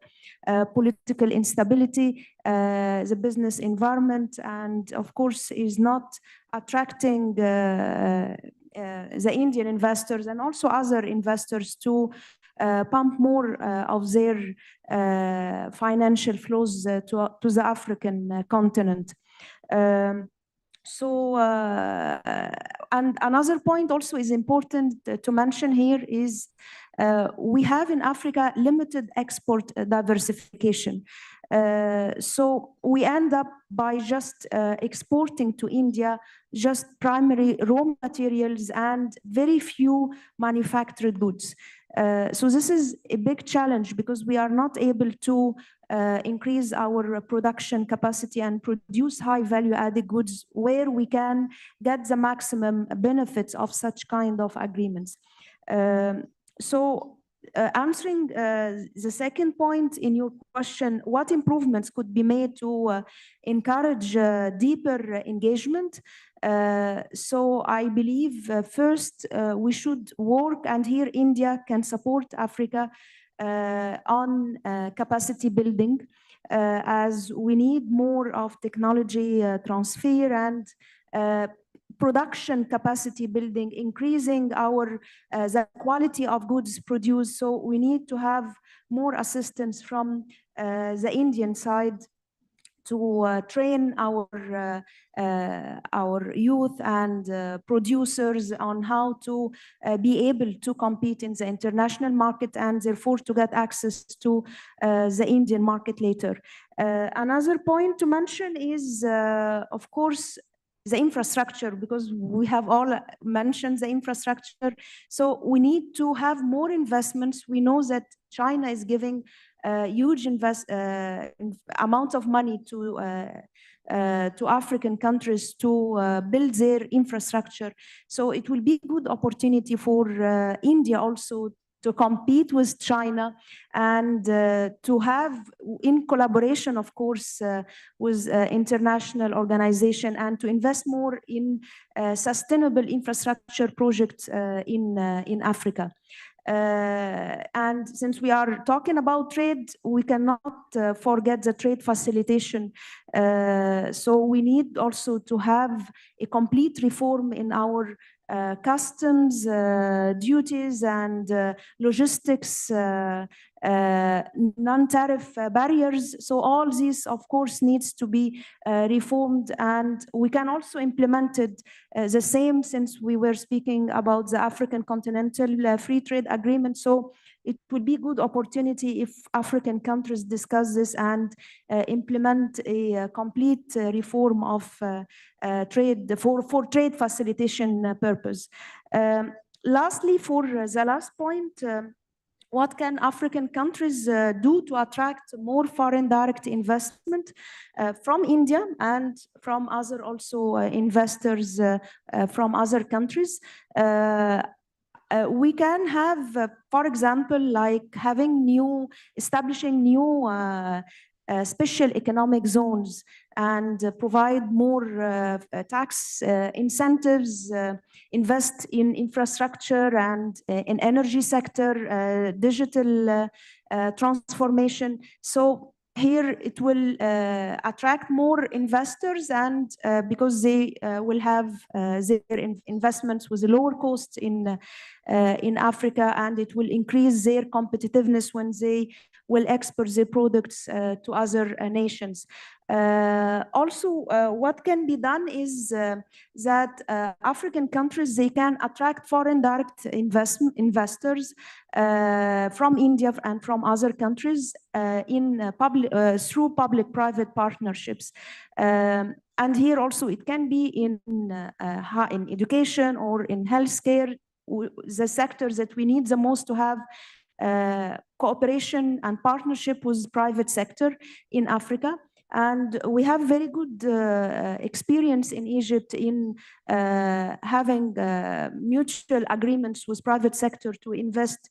political instability, the business environment, and of course is not attracting the Indian investors and also other investors to pump more of their financial flows to the African continent. And another point also is important to mention here is we have in Africa limited export diversification. So we end up by just exporting to India just primary raw materials and very few manufactured goods. So this is a big challenge because we are not able to increase our production capacity and produce high value added goods where we can get the maximum benefits of such kind of agreements. Answering the second point in your question, what improvements could be made to encourage deeper engagement? So I believe first we should work, and here India can support Africa on capacity building, as we need more of technology transfer and production capacity building, increasing the quality of goods produced. So we need to have more assistance from the Indian side to train our youth and producers on how to be able to compete in the international market and therefore to get access to the Indian market later. Another point to mention is, of course, the infrastructure, because we have all mentioned the infrastructure. So we need to have more investments. We know that China is giving huge amount of money to African countries to build their infrastructure. So it will be a good opportunity for India also to compete with China and to have, in collaboration, of course, with international organization, and to invest more in sustainable infrastructure projects in Africa. And since we are talking about trade, we cannot forget the trade facilitation. So we need also to have a complete reform in our customs, duties, and logistics, non-tariff barriers. So all this, of course, needs to be reformed, and we can also implement it the same, since we were speaking about the African Continental Free Trade Agreement. So it would be a good opportunity if African countries discuss this and implement a complete reform of trade for trade facilitation purpose. Lastly, for the last point, what can African countries do to attract more foreign direct investment from India and from other also investors from other countries? We can have, for example, like establishing new special economic zones and provide more tax incentives, invest in infrastructure and in energy sector, digital transformation. So here it will attract more investors, and because they will have their investments with a lower cost in Africa, and it will increase their competitiveness when they will export their products to other nations. Also, what can be done is that African countries, they can attract foreign direct investors from India and from other countries through public-private partnerships. And here also it can be in education or in healthcare, the sectors that we need the most to have cooperation and partnership with private sector in Africa. And we have very good experience in Egypt in having mutual agreements with private sector to invest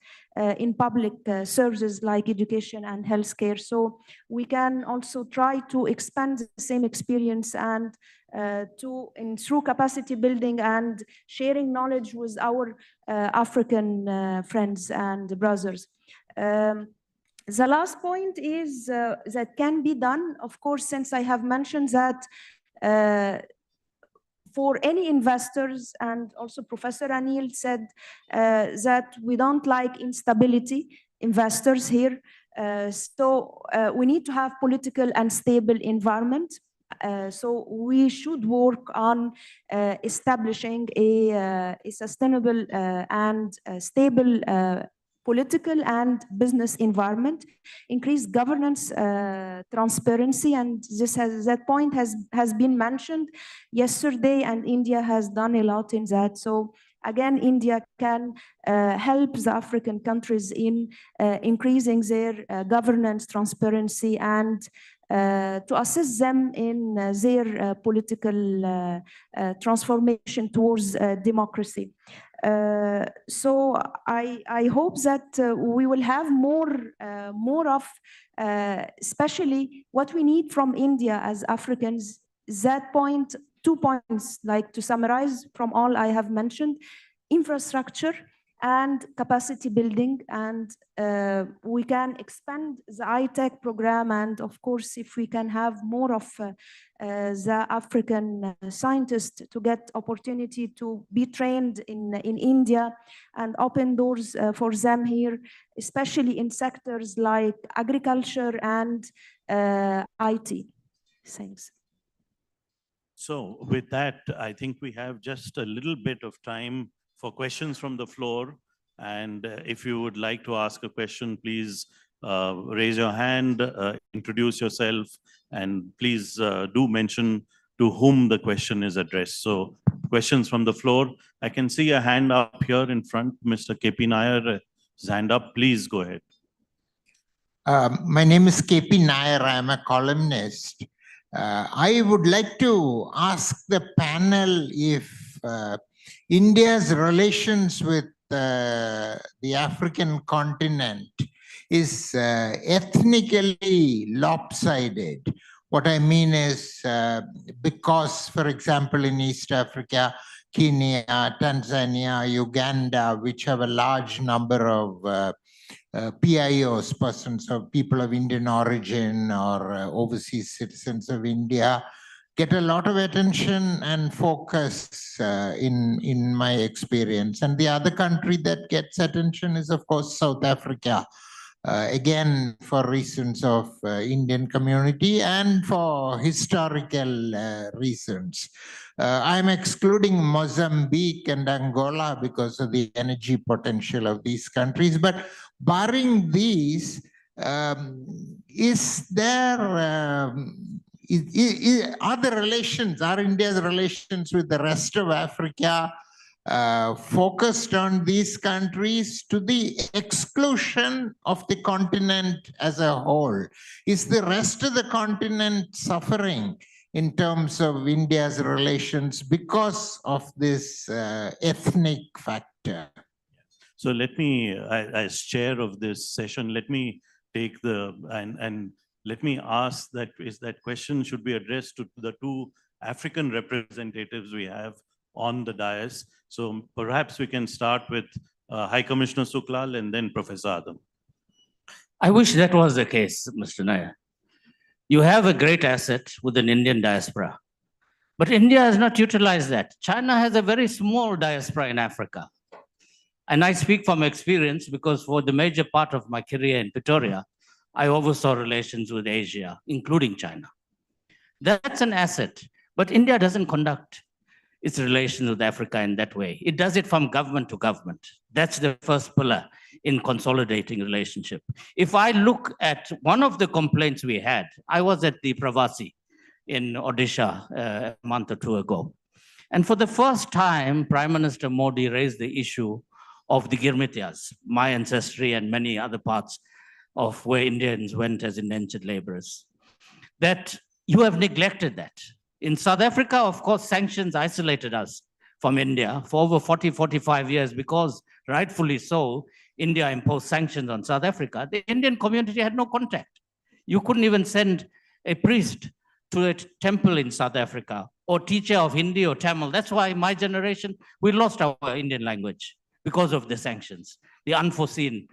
in public services like education and healthcare. So we can also try to expand the same experience and through capacity building and sharing knowledge with our African friends and brothers. The last point is that can be done, of course, since I have mentioned that for any investors, and also Professor Anil said that we don't like instability investors here. So we need to have political and stable environment. So we should work on establishing a sustainable and stable political and business environment, increase governance, transparency, and that point has been mentioned yesterday, and India has done a lot in that. So again, India can help the African countries in increasing their governance, transparency, and to assist them in their political transformation towards democracy. So I hope that we will have more of, especially what we need from India as Africans. That point, 2 points, like to summarize from all I have mentioned: infrastructure and capacity building, and we can expand the ITEC program, and of course, if we can have more of the African scientists to get opportunity to be trained in India, and open doors for them here, especially in sectors like agriculture and IT. Thanks. So with that, I think we have just a little bit of time for questions from the floor. And if you would like to ask a question, please raise your hand, introduce yourself, and please do mention to whom the question is addressed. So questions from the floor. I can see a hand up here in front. Mr. KP Nair, hand up. Please go ahead. My name is KP Nair. I am a columnist. I would like to ask the panel if India's relations with the African continent is ethnically lopsided. What I mean is because, for example, in East Africa, Kenya, Tanzania, Uganda, which have a large number of PIOs, persons of people of Indian origin or overseas citizens of India, get a lot of attention and focus in my experience. And the other country that gets attention is, of course, South Africa. Again, for reasons of Indian community and for historical reasons. I'm excluding Mozambique and Angola because of the energy potential of these countries. But barring these, is there, are the relations, are India's relations with the rest of Africa focused on these countries to the exclusion of the continent as a whole? Is the rest of the continent suffering in terms of India's relations because of this ethnic factor? So let me, as chair of this session, let me take the, and let me ask that, is that question should be addressed to the two African representatives we have on the dais. So perhaps we can start with High Commissioner Suklal and then Professor Adam. I wish that was the case, Mr. Nair. You have a great asset with an Indian diaspora, but India has not utilized that. China has a very small diaspora in Africa. And I speak from experience because for the major part of my career in Pretoria, I oversaw relations with Asia, including China. That's an asset, but India doesn't conduct its relations with Africa in that way. It does it from government to government. That's the first pillar in consolidating relationship. If I look at one of the complaints we had, I was at the Pravasi in Odisha a month or two ago. And for the first time, Prime Minister Modi raised the issue of the Girmitiyas, my ancestry and many other parts of where Indians went as indentured laborers, that you have neglected that. In South Africa, of course, sanctions isolated us from India for over 40, 45 years because, rightfully so, India imposed sanctions on South Africa. The Indian community had no contact. You couldn't even send a priest to a temple in South Africa or teacher of Hindi or Tamil. That's why my generation, we lost our Indian language because of the sanctions, the unforeseen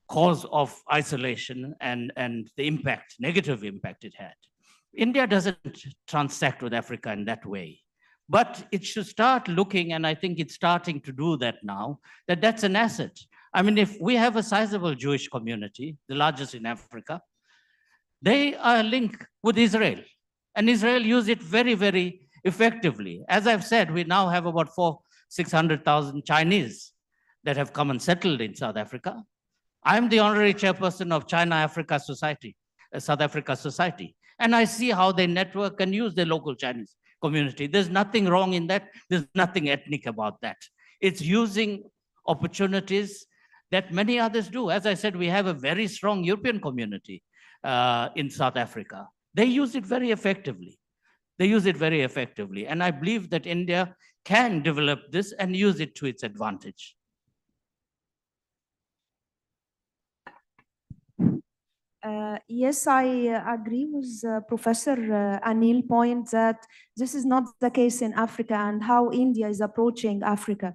cause of isolation and the impact, negative impact it had. India doesn't transact with Africa in that way, but it should start looking, and I think it's starting to do that now, that that's an asset. I mean, if we have a sizable Jewish community, the largest in Africa, they are linked with Israel, and Israel use it very, very effectively. As I've said, we now have about 600,000 Chinese that have come and settled in South Africa. I'm the honorary chairperson of China-Africa Society, South Africa Society. And I see how they network and use the local Chinese community. There's nothing wrong in that. There's nothing ethnic about that. It's using opportunities that many others do. As I said, we have a very strong European community in South Africa. They use it very effectively. They use it very effectively. And I believe that India can develop this and use it to its advantage. Yes, I agree with Professor Anil's point that this is not the case in Africa and how India is approaching Africa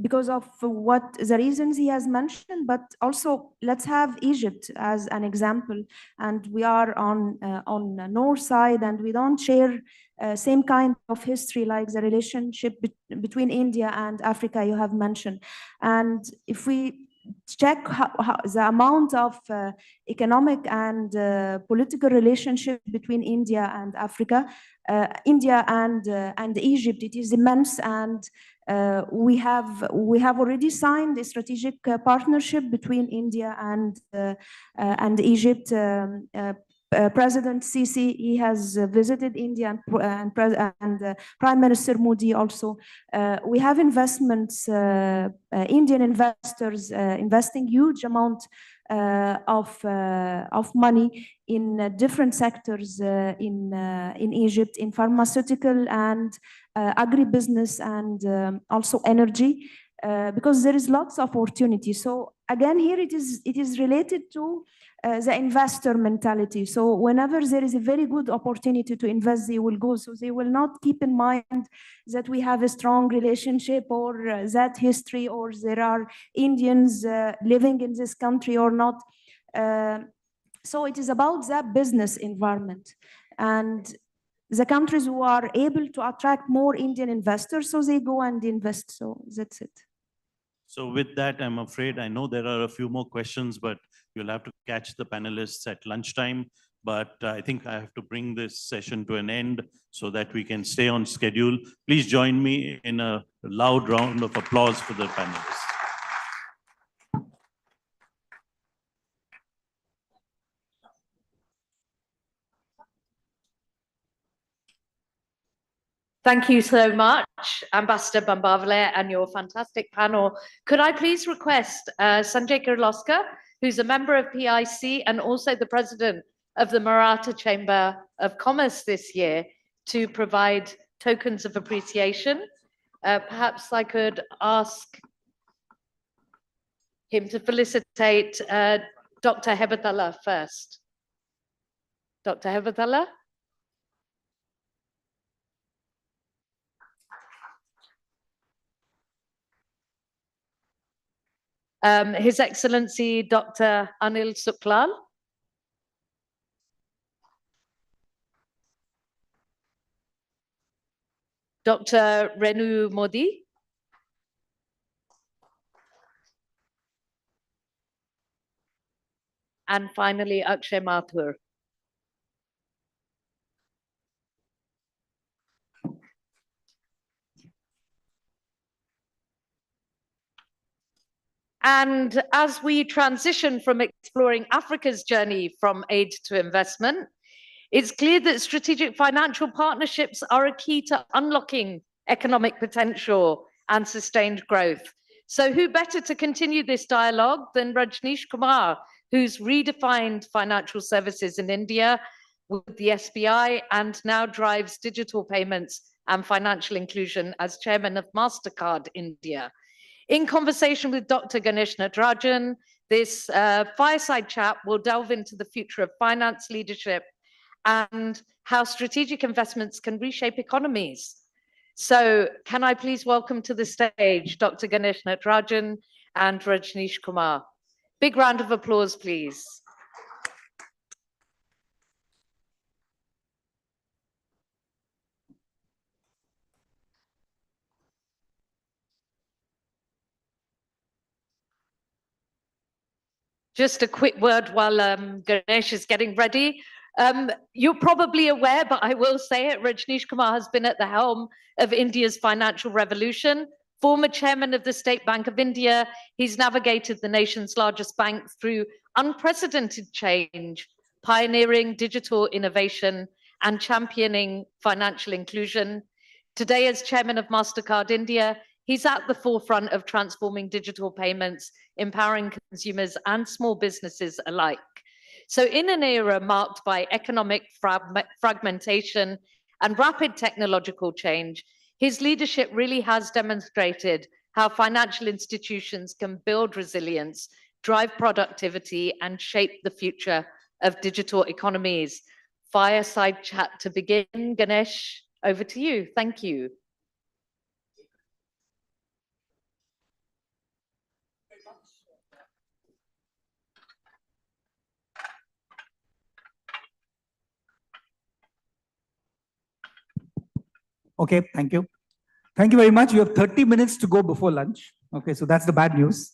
because of what the reasons he has mentioned, but also let's have Egypt as an example. And we are on the north side and we don't share same kind of history like the relationship between India and Africa you have mentioned. And if we check how the amount of economic and political relationship between India and Africa, India and Egypt, it is immense, and we have already signed a strategic partnership between India and Egypt. President Sisi, he has visited India, and Prime Minister Modi also. We have investments, Indian investors investing huge amount of money in different sectors in Egypt, in pharmaceutical and agribusiness, and also energy, because there is lots of opportunity. So again, here it is related to the investor mentality. So whenever there is a very good opportunity to invest, they will go. So they will not keep in mind that we have a strong relationship or that history, or there are Indians living in this country or not. So it is about that business environment. And the countries who are able to attract more Indian investors, so they go and invest. So that's it. So with that, I'm afraid, I know there are a few more questions, but you'll have to catch the panelists at lunchtime. But I think I have to bring this session to an end so that we can stay on schedule. Please join me in a loud round of applause for the panelists. Thank you so much, Ambassador Bambavale, and your fantastic panel. Could I please request Sanjay Kirloskar, who's a member of PIC and also the president of the Maratha Chamber of Commerce this year, to provide tokens of appreciation. Perhaps I could ask him to felicitate Dr. Hebatullah first. Dr. Hebatullah? His Excellency Dr. Anil Suklal. Dr. Renu Modi. And finally, Akshay Mathur. And as we transition from exploring Africa's journey from aid to investment, it's clear that strategic financial partnerships are a key to unlocking economic potential and sustained growth. So who better to continue this dialogue than Rajneesh Kumar, who's redefined financial services in India with the SBI and now drives digital payments and financial inclusion as chairman of MasterCard India. In conversation with Dr. Ganesh Natarajan, this fireside chat will delve into the future of finance leadership and how strategic investments can reshape economies. So can I please welcome to the stage Dr. Ganesh Natarajan and Rajneesh Kumar. Big round of applause, please. Just a quick word while Ganesh is getting ready. You're probably aware, but I will say it, Rajneesh Kumar has been at the helm of India's financial revolution. Former chairman of the State Bank of India, he's navigated the nation's largest bank through unprecedented change, pioneering digital innovation and championing financial inclusion. Today, as chairman of MasterCard India, he's at the forefront of transforming digital payments, empowering consumers and small businesses alike. So in an era marked by economic fragmentation and rapid technological change, his leadership really has demonstrated how financial institutions can build resilience, drive productivity, and shape the future of digital economies. Fireside chat to begin. Ganesh, over to you. Thank you. Okay, thank you. Thank you very much. You have 30 minutes to go before lunch. Okay, so that's the bad news.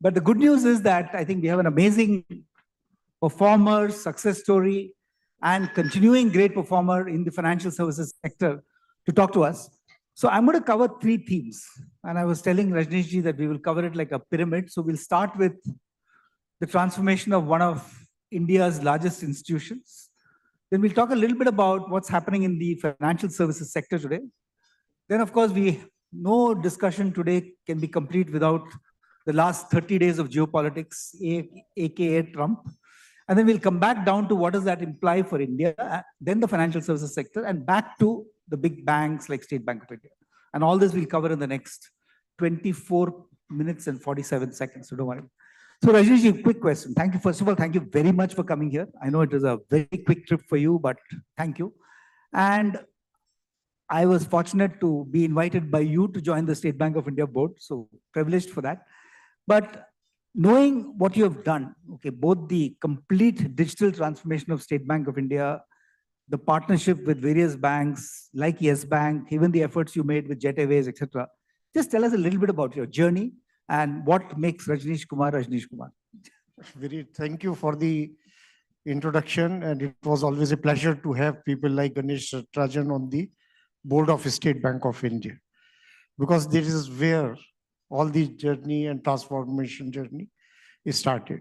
But the good news is that I think we have an amazing performer, success story, and continuing great performer in the financial services sector to talk to us. So I'm going to cover 3 themes. And I was telling Rajneesh ji that we will cover it like a pyramid. So we'll start with the transformation of one of India's largest institutions. Then we'll talk a little bit about what's happening in the financial services sector today. Then, of course, no discussion today can be complete without the last 30 days of geopolitics, aka Trump. And then we'll come back down to what does that imply for India, then the financial services sector, and back to the big banks like State Bank of India. And all this we'll cover in the next 24 minutes and 47 seconds, so don't worry. So Rajneesh, quick question. Thank you. First of all, thank you very much for coming here. I know it was a very quick trip for you, but thank you. And I was fortunate to be invited by you to join the State Bank of India board, so privileged for that. But knowing what you have done, okay, both the complete digital transformation of State Bank of India, the partnership with various banks like Yes Bank, even the efforts you made with Jet Airways, etc. Just tell us a little bit about your journey and what makes Rajneesh Kumar Rajneesh Kumar. Thank you for the introduction, and it was always a pleasure to have people like Ganesh Trajan on the board of State Bank of India, because this is where all the journey and transformation journey is started.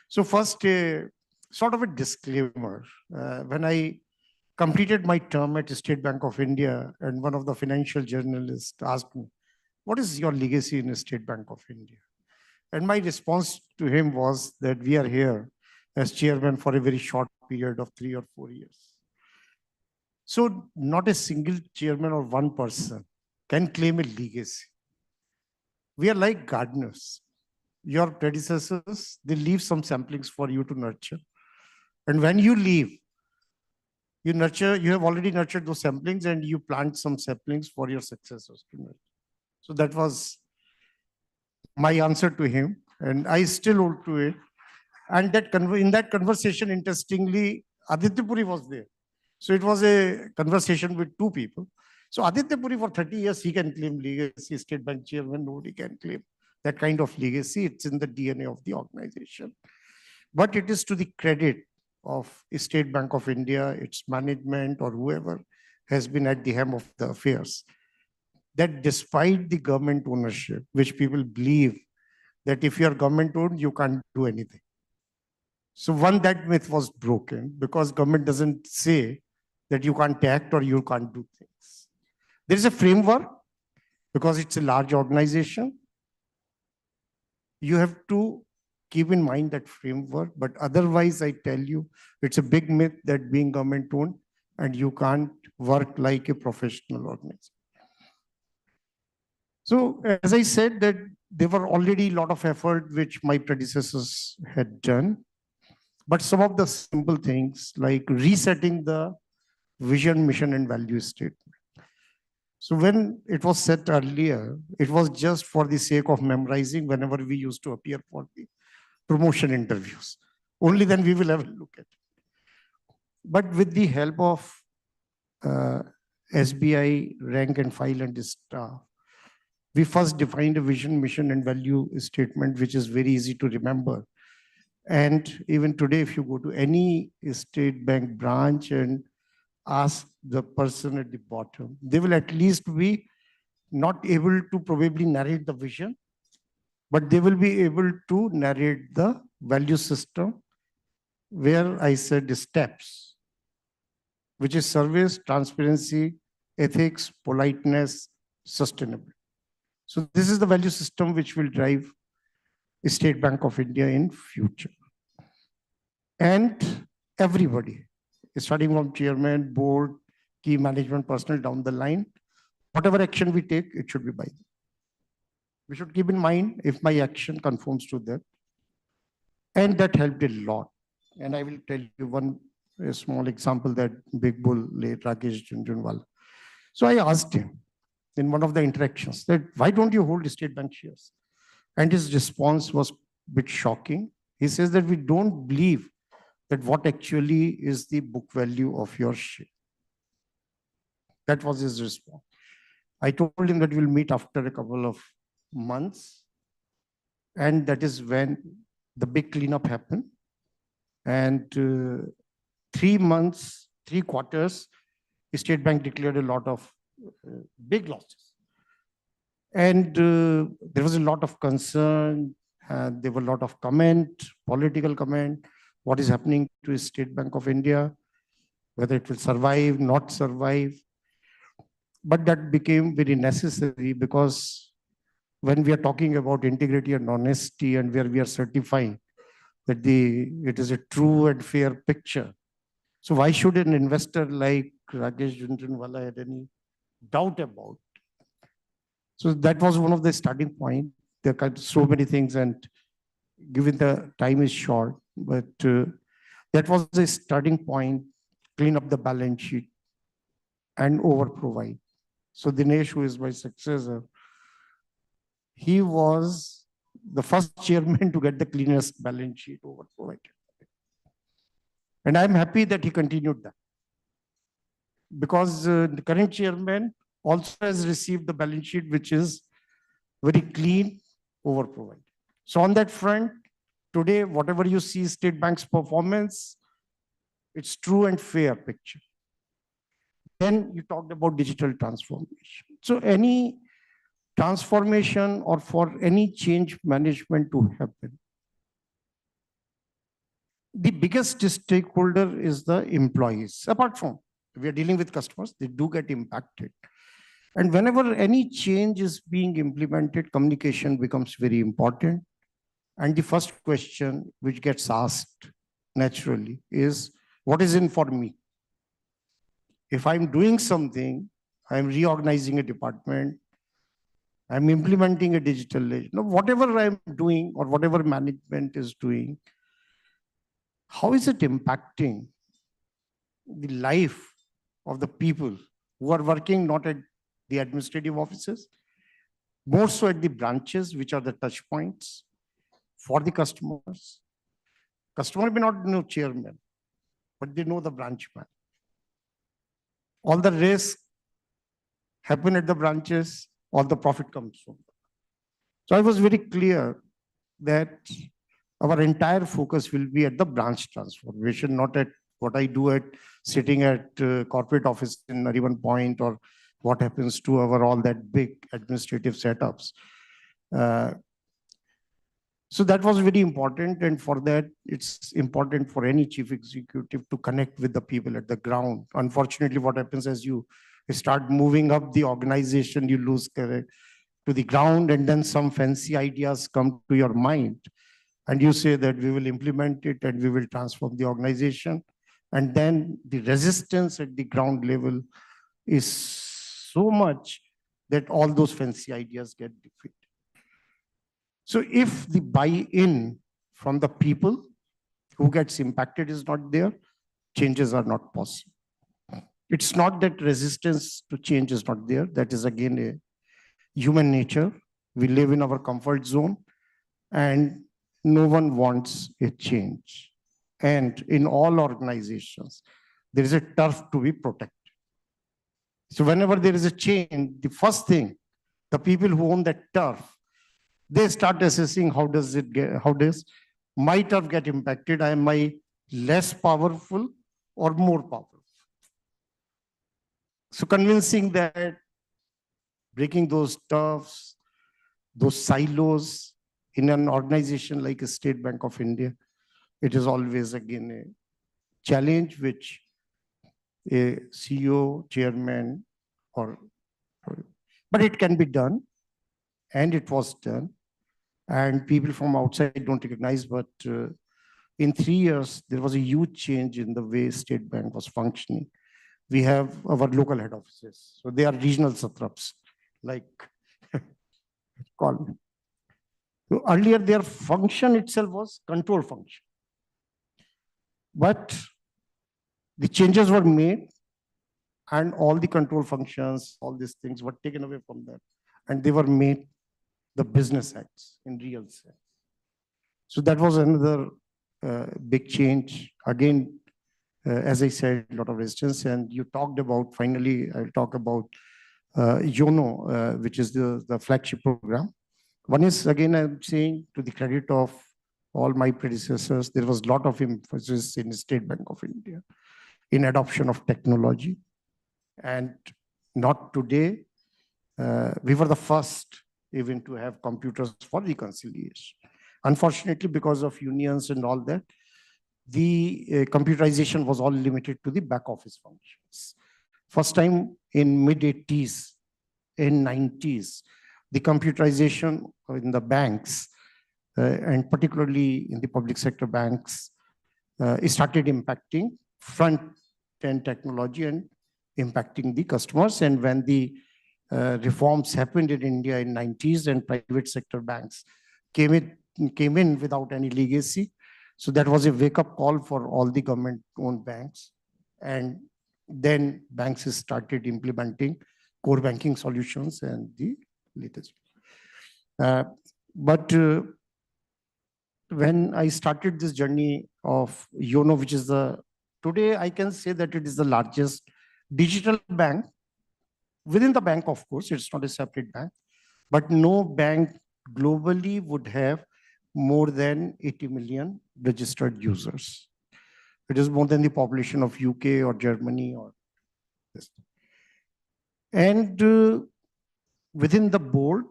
So first, sort of a disclaimer. When I completed my term at State Bank of India, and one of the financial journalists asked me, what is your legacy in State Bank of India? And my response to him was that we are here as chairman for a very short period of 3 or 4 years. So not a single chairman or one person can claim a legacy. We are like gardeners. Your predecessors, they leave some samplings for you to nurture. And when you leave, you have already nurtured those samplings and you plant some saplings for your successors to nurture. So that was my answer to him. And I still hold to it. And in that conversation, interestingly, Aditya Puri was there. So it was a conversation with two people. So Aditya Puri for 30 years, he can claim legacy. State Bank chairman, nobody can claim that kind of legacy. It's in the DNA of the organization. But it is to the credit of State Bank of India, its management or whoever has been at the helm of the affairs, that despite the government ownership, which people believe that if you are government owned, you can't do anything. So that myth was broken, because government doesn't say that you can't act or you can't do things. There is a framework, because it's a large organization. You have to keep in mind that framework, but otherwise I tell you, it's a big myth that being government owned and you can't work like a professional organization. So as I said, that there were already a lot of effort which my predecessors had done, but some of the simple things like resetting the vision, mission, and value statement. So when it was set earlier, it was just for the sake of memorizing whenever we used to appear for the promotion interviews. Only then we will have a look at it. But with the help of SBI rank and file and staff, we first defined a vision, mission, and value statement, which is very easy to remember. And even today, if you go to any State Bank branch and ask the person at the bottom, they will at least be not able to probably narrate the vision, but they will be able to narrate the value system, where I said steps, which is service, transparency, ethics, politeness, sustainability. So this is the value system which will drive State Bank of India in future. And everybody, starting from chairman, board, key management personnel down the line, whatever action we take, it should be by them. We should keep in mind if my action conforms to that. And that helped a lot. And I will tell you a small example that Big Bull, late Rakesh Jhunjhunwala. So I asked him in one of the interactions that, why don't you hold State Bank shares? And his response was a bit shocking. He says that we don't believe that what actually is the book value of your share. That was his response. I told him that we'll meet after a couple of months. And that is when the big cleanup happened. And 3 months, 3 quarters, State Bank declared a lot of big losses. And there was a lot of concern. There were a lot of comment, political comment, what is happening to State Bank of India. whether it will survive, not survive. But that became very necessary because when we are talking about integrity and honesty and where we are certifying that it is a true and fair picture. So why should an investor like Rajesh Jhunjhunwala have any doubt about? So that was one of the starting point. There are so many things, and given the time is short, but that was the starting point, clean up the balance sheet and over provide. So Dinesh, who is my successor, he was the first chairman to get the cleanest balance sheet over provided. And I'm happy that he continued that. Because the current chairman also has received the balance sheet, which is very clean, over provided. So on that front, today, whatever you see State Bank's performance, it's true and fair picture. Then you talked about digital transformation. So any transformation or for any change management to happen, the biggest stakeholder is the employees. Apart from, we are dealing with customers, they do get impacted. And whenever any change is being implemented, communication becomes very important. And the first question which gets asked naturally is, what is in for me? If I'm doing something, I'm reorganizing a department, I'm implementing a digital age. Now, whatever I'm doing or whatever management is doing, how is it impacting the life of the people who are working not at the administrative offices, more so at the branches, which are the touch points for the customers. Customer may not know chairman, but they know the branch man. All the risks happen at the branches, all the profit comes from them. So I was very clear that our entire focus will be at the branch transformation, not at what I do at sitting at corporate office in Nariman Point or what happens to our all that big administrative setups. So that was very important. And for that, it's important for any chief executive to connect with the people at the ground. Unfortunately, what happens as you start moving up the organization, you lose to the ground, and then some fancy ideas come to your mind. And you say that we will implement it and we will transform the organization. And then the resistance at the ground level is so much that all those fancy ideas get defeated. So if the buy-in from the people who gets impacted is not there, changes are not possible. It's not that resistance to change is not there. That is again a human nature. We live in our comfort zone and no one wants a change. And in all organizations, there is a turf to be protected. So whenever there is a change, the first thing, the people who own that turf, they start assessing how does my turf get impacted? Am I less powerful or more powerful? So convincing that, breaking those turfs, those silos in an organization like a State Bank of India, it is always again a challenge which a CEO, chairman, but it can be done, and it was done. And people from outside don't recognize, but in 3 years, there was a huge change in the way State Bank was functioning. We have our local head offices. So they are regional satraps, like call them. So earlier, their function itself was control function. But the changes were made and all the control functions, all these things were taken away from them. And they were made the business heads in real sense. So that was another big change. Again, as I said, a lot of resistance. And you talked about, finally, I'll talk about YONO, which is the flagship program. One is, again, I'm saying to the credit of all my predecessors, there was a lot of emphasis in State Bank of India in adoption of technology. And not today, we were the first even to have computers for reconciliation. Unfortunately, because of unions and all that, the computerization was all limited to the back office functions. First time in mid-80s, in 90s, the computerization in the banks, and particularly in the public sector banks, it started impacting front-end technology and impacting the customers. And when the reforms happened in India in 90s and private sector banks came in without any legacy, so that was a wake-up call for all the government-owned banks. And then banks started implementing core banking solutions and the latest. But when I started this journey of YONO, which is today I can say that it is the largest digital bank within the bank, of course, it's not a separate bank, but no bank globally would have more than 80 million registered users. It is more than the population of UK or Germany or this. And within the board,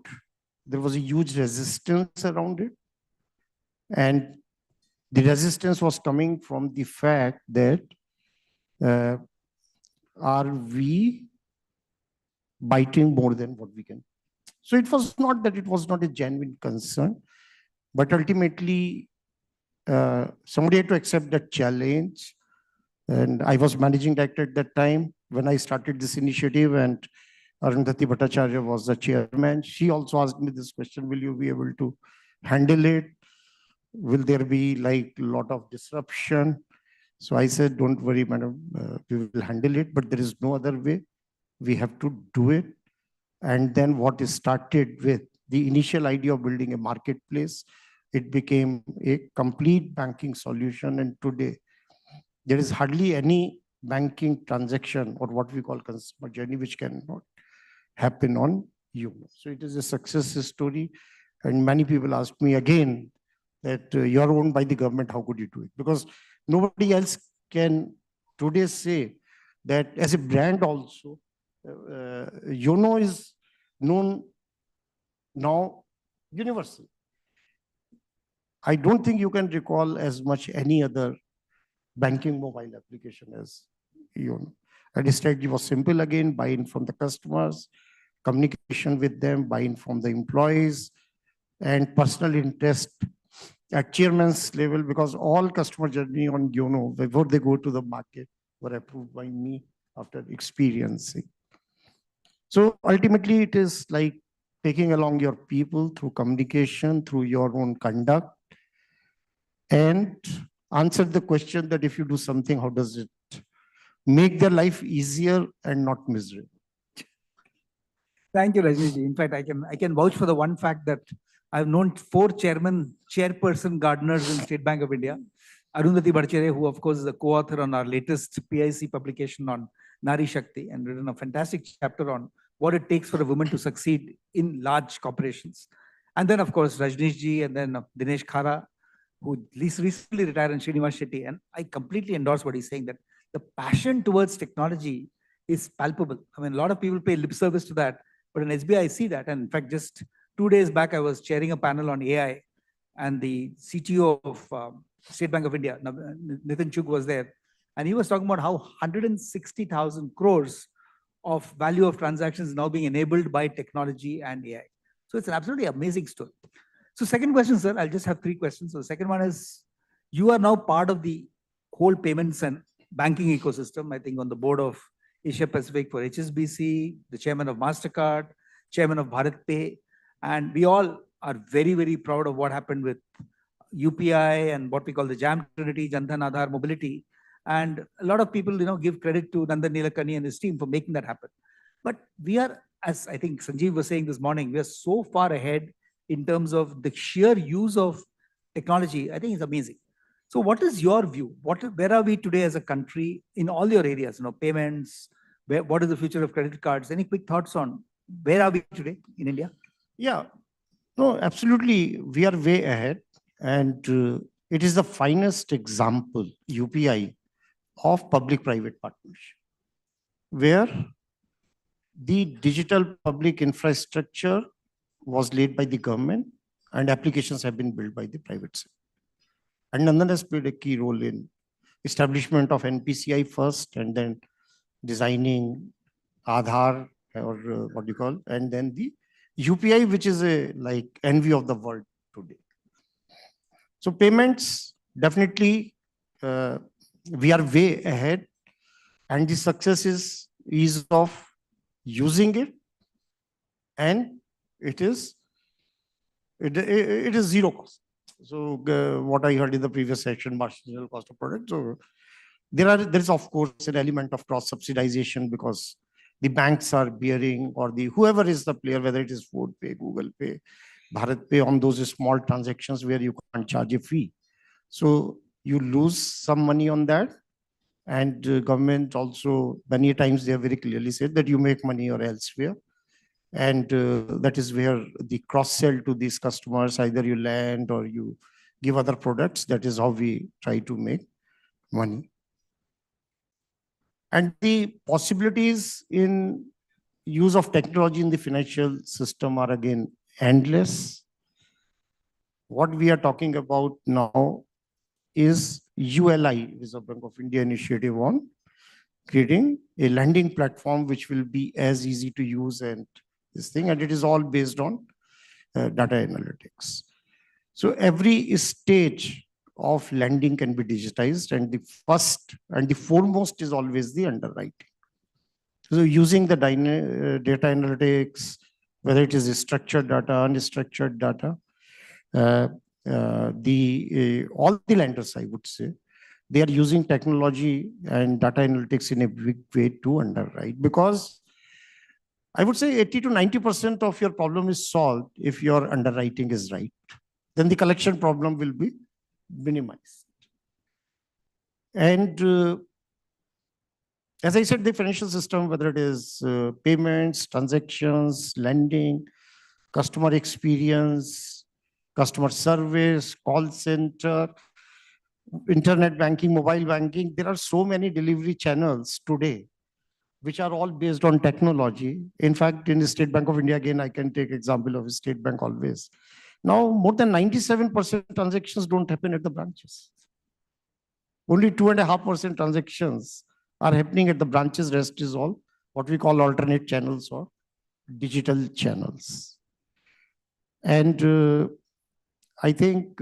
there was a huge resistance around it. And the resistance was coming from the fact that are we biting more than what we can? So it was not that it was not a genuine concern, but ultimately somebody had to accept that challenge. And I was managing director at that time when I started this initiative, and Arundhati Bhattacharya was the chairman. She also asked me this question, will you be able to handle it? Will there be like a lot of disruption? So I said, don't worry, madam, we will handle it, but there is no other way. We have to do it. And then what is started with the initial idea of building a marketplace, it became a complete banking solution. And today, there is hardly any banking transaction or what we call consumer journey which cannot happen on YONO. So it is a success story. And many people ask me again that you're owned by the government, how could you do it? Because nobody else can today say that as a brand also, YONO is known now universally. I don't think you can recall as much any other banking mobile application as YONO. And the strategy was simple again, buy-in from the customers, communication with them, buy-in from the employees, and personal interest at chairman's level, because all customer journey on YONO, before they go to the market, were approved by me after experiencing. So ultimately, it is like taking along your people through communication, through your own conduct, and answer the question that if you do something, how does it make their life easier and not miserable? Thank you, Rajneesh. In fact, I can vouch for the one fact that I've known 4 chairperson gardeners in State Bank of India. Arundhati Bhattacharya, who of course is the co-author on our latest PIC publication on Nari Shakti, and written a fantastic chapter on what it takes for a woman to succeed in large corporations. And then of course, Rajneesh ji, and then Dinesh Khara, who recently retired, and Srinivas Shetty. And I completely endorse what he's saying, that the passion towards technology is palpable. I mean, a lot of people pay lip service to that, but in SBI, I see that. And in fact, just 2 days back, I was chairing a panel on AI, and the CTO of State Bank of India, Nitin Chugh, was there. And he was talking about how 160,000 crores of value of transactions is now being enabled by technology and AI. So it's an absolutely amazing story. So second question, sir, I'll just have 3 questions. So the second one is, you are now part of the whole payments and banking ecosystem, I think on the board of Asia Pacific for HSBC, the chairman of MasterCard, chairman of Bharat Pay. And we all are very, very proud of what happened with UPI and what we call the JAM Trinity, Jan Dhan Aadhaar Mobility. And a lot of people, give credit to Nandan Nilekani and his team for making that happen. But we are, as I think Sanjeev was saying this morning, we are so far ahead in terms of the sheer use of technology. I think it's amazing. So what is your view? Where are we today as a country in all your areas, payments, what is the future of credit cards? Any quick thoughts on where are we today in India? Yeah, no, absolutely. We are way ahead. And it is the finest example, UPI, of public-private partnership, where the digital public infrastructure was laid by the government and applications have been built by the private sector. And Nandan has played a key role in establishment of NPCI first, and then designing Aadhaar, or what do you call, and then the UPI, which is a like envy of the world today. So payments, definitely, we are way ahead, and the success is ease of using it, and it is zero cost. So what I heard in the previous section, marginal cost of product. So there is of course an element of cross subsidization, because the banks are bearing, or the whoever is the player, whether it is PhonePe, Google Pay, Bharat Pay, on those small transactions where you can't charge a fee. So you lose some money on that. And government also, many times they have very clearly said that you make money or elsewhere. And that is where the cross-sell to these customers, either you lend or you give other products. That is how we try to make money. And the possibilities in use of technology in the financial system are again endless. What we are talking about now is ULI, Reserve Bank of India initiative on creating a lending platform which will be as easy to use and this thing, and it is all based on data analytics. So every stage of lending can be digitized, and the first and the foremost is always the underwriting. So using the data analytics, whether it is structured data, unstructured data, all the lenders, I would say, they are using technology and data analytics in a big way to underwrite, because I would say 80 to 90% of your problem is solved if your underwriting is right. Then the collection problem will be minimized. And as I said, the financial system, whether it is payments, transactions, lending, customer experience, customer service, call center, internet banking, mobile banking, there are so many delivery channels today, which are all based on technology. In fact, in the State Bank of India, again, I can take example of State Bank always. Now, more than 97% transactions don't happen at the branches. Only 2.5% transactions are happening at the branches. Rest is all what we call alternate channels or digital channels. And I think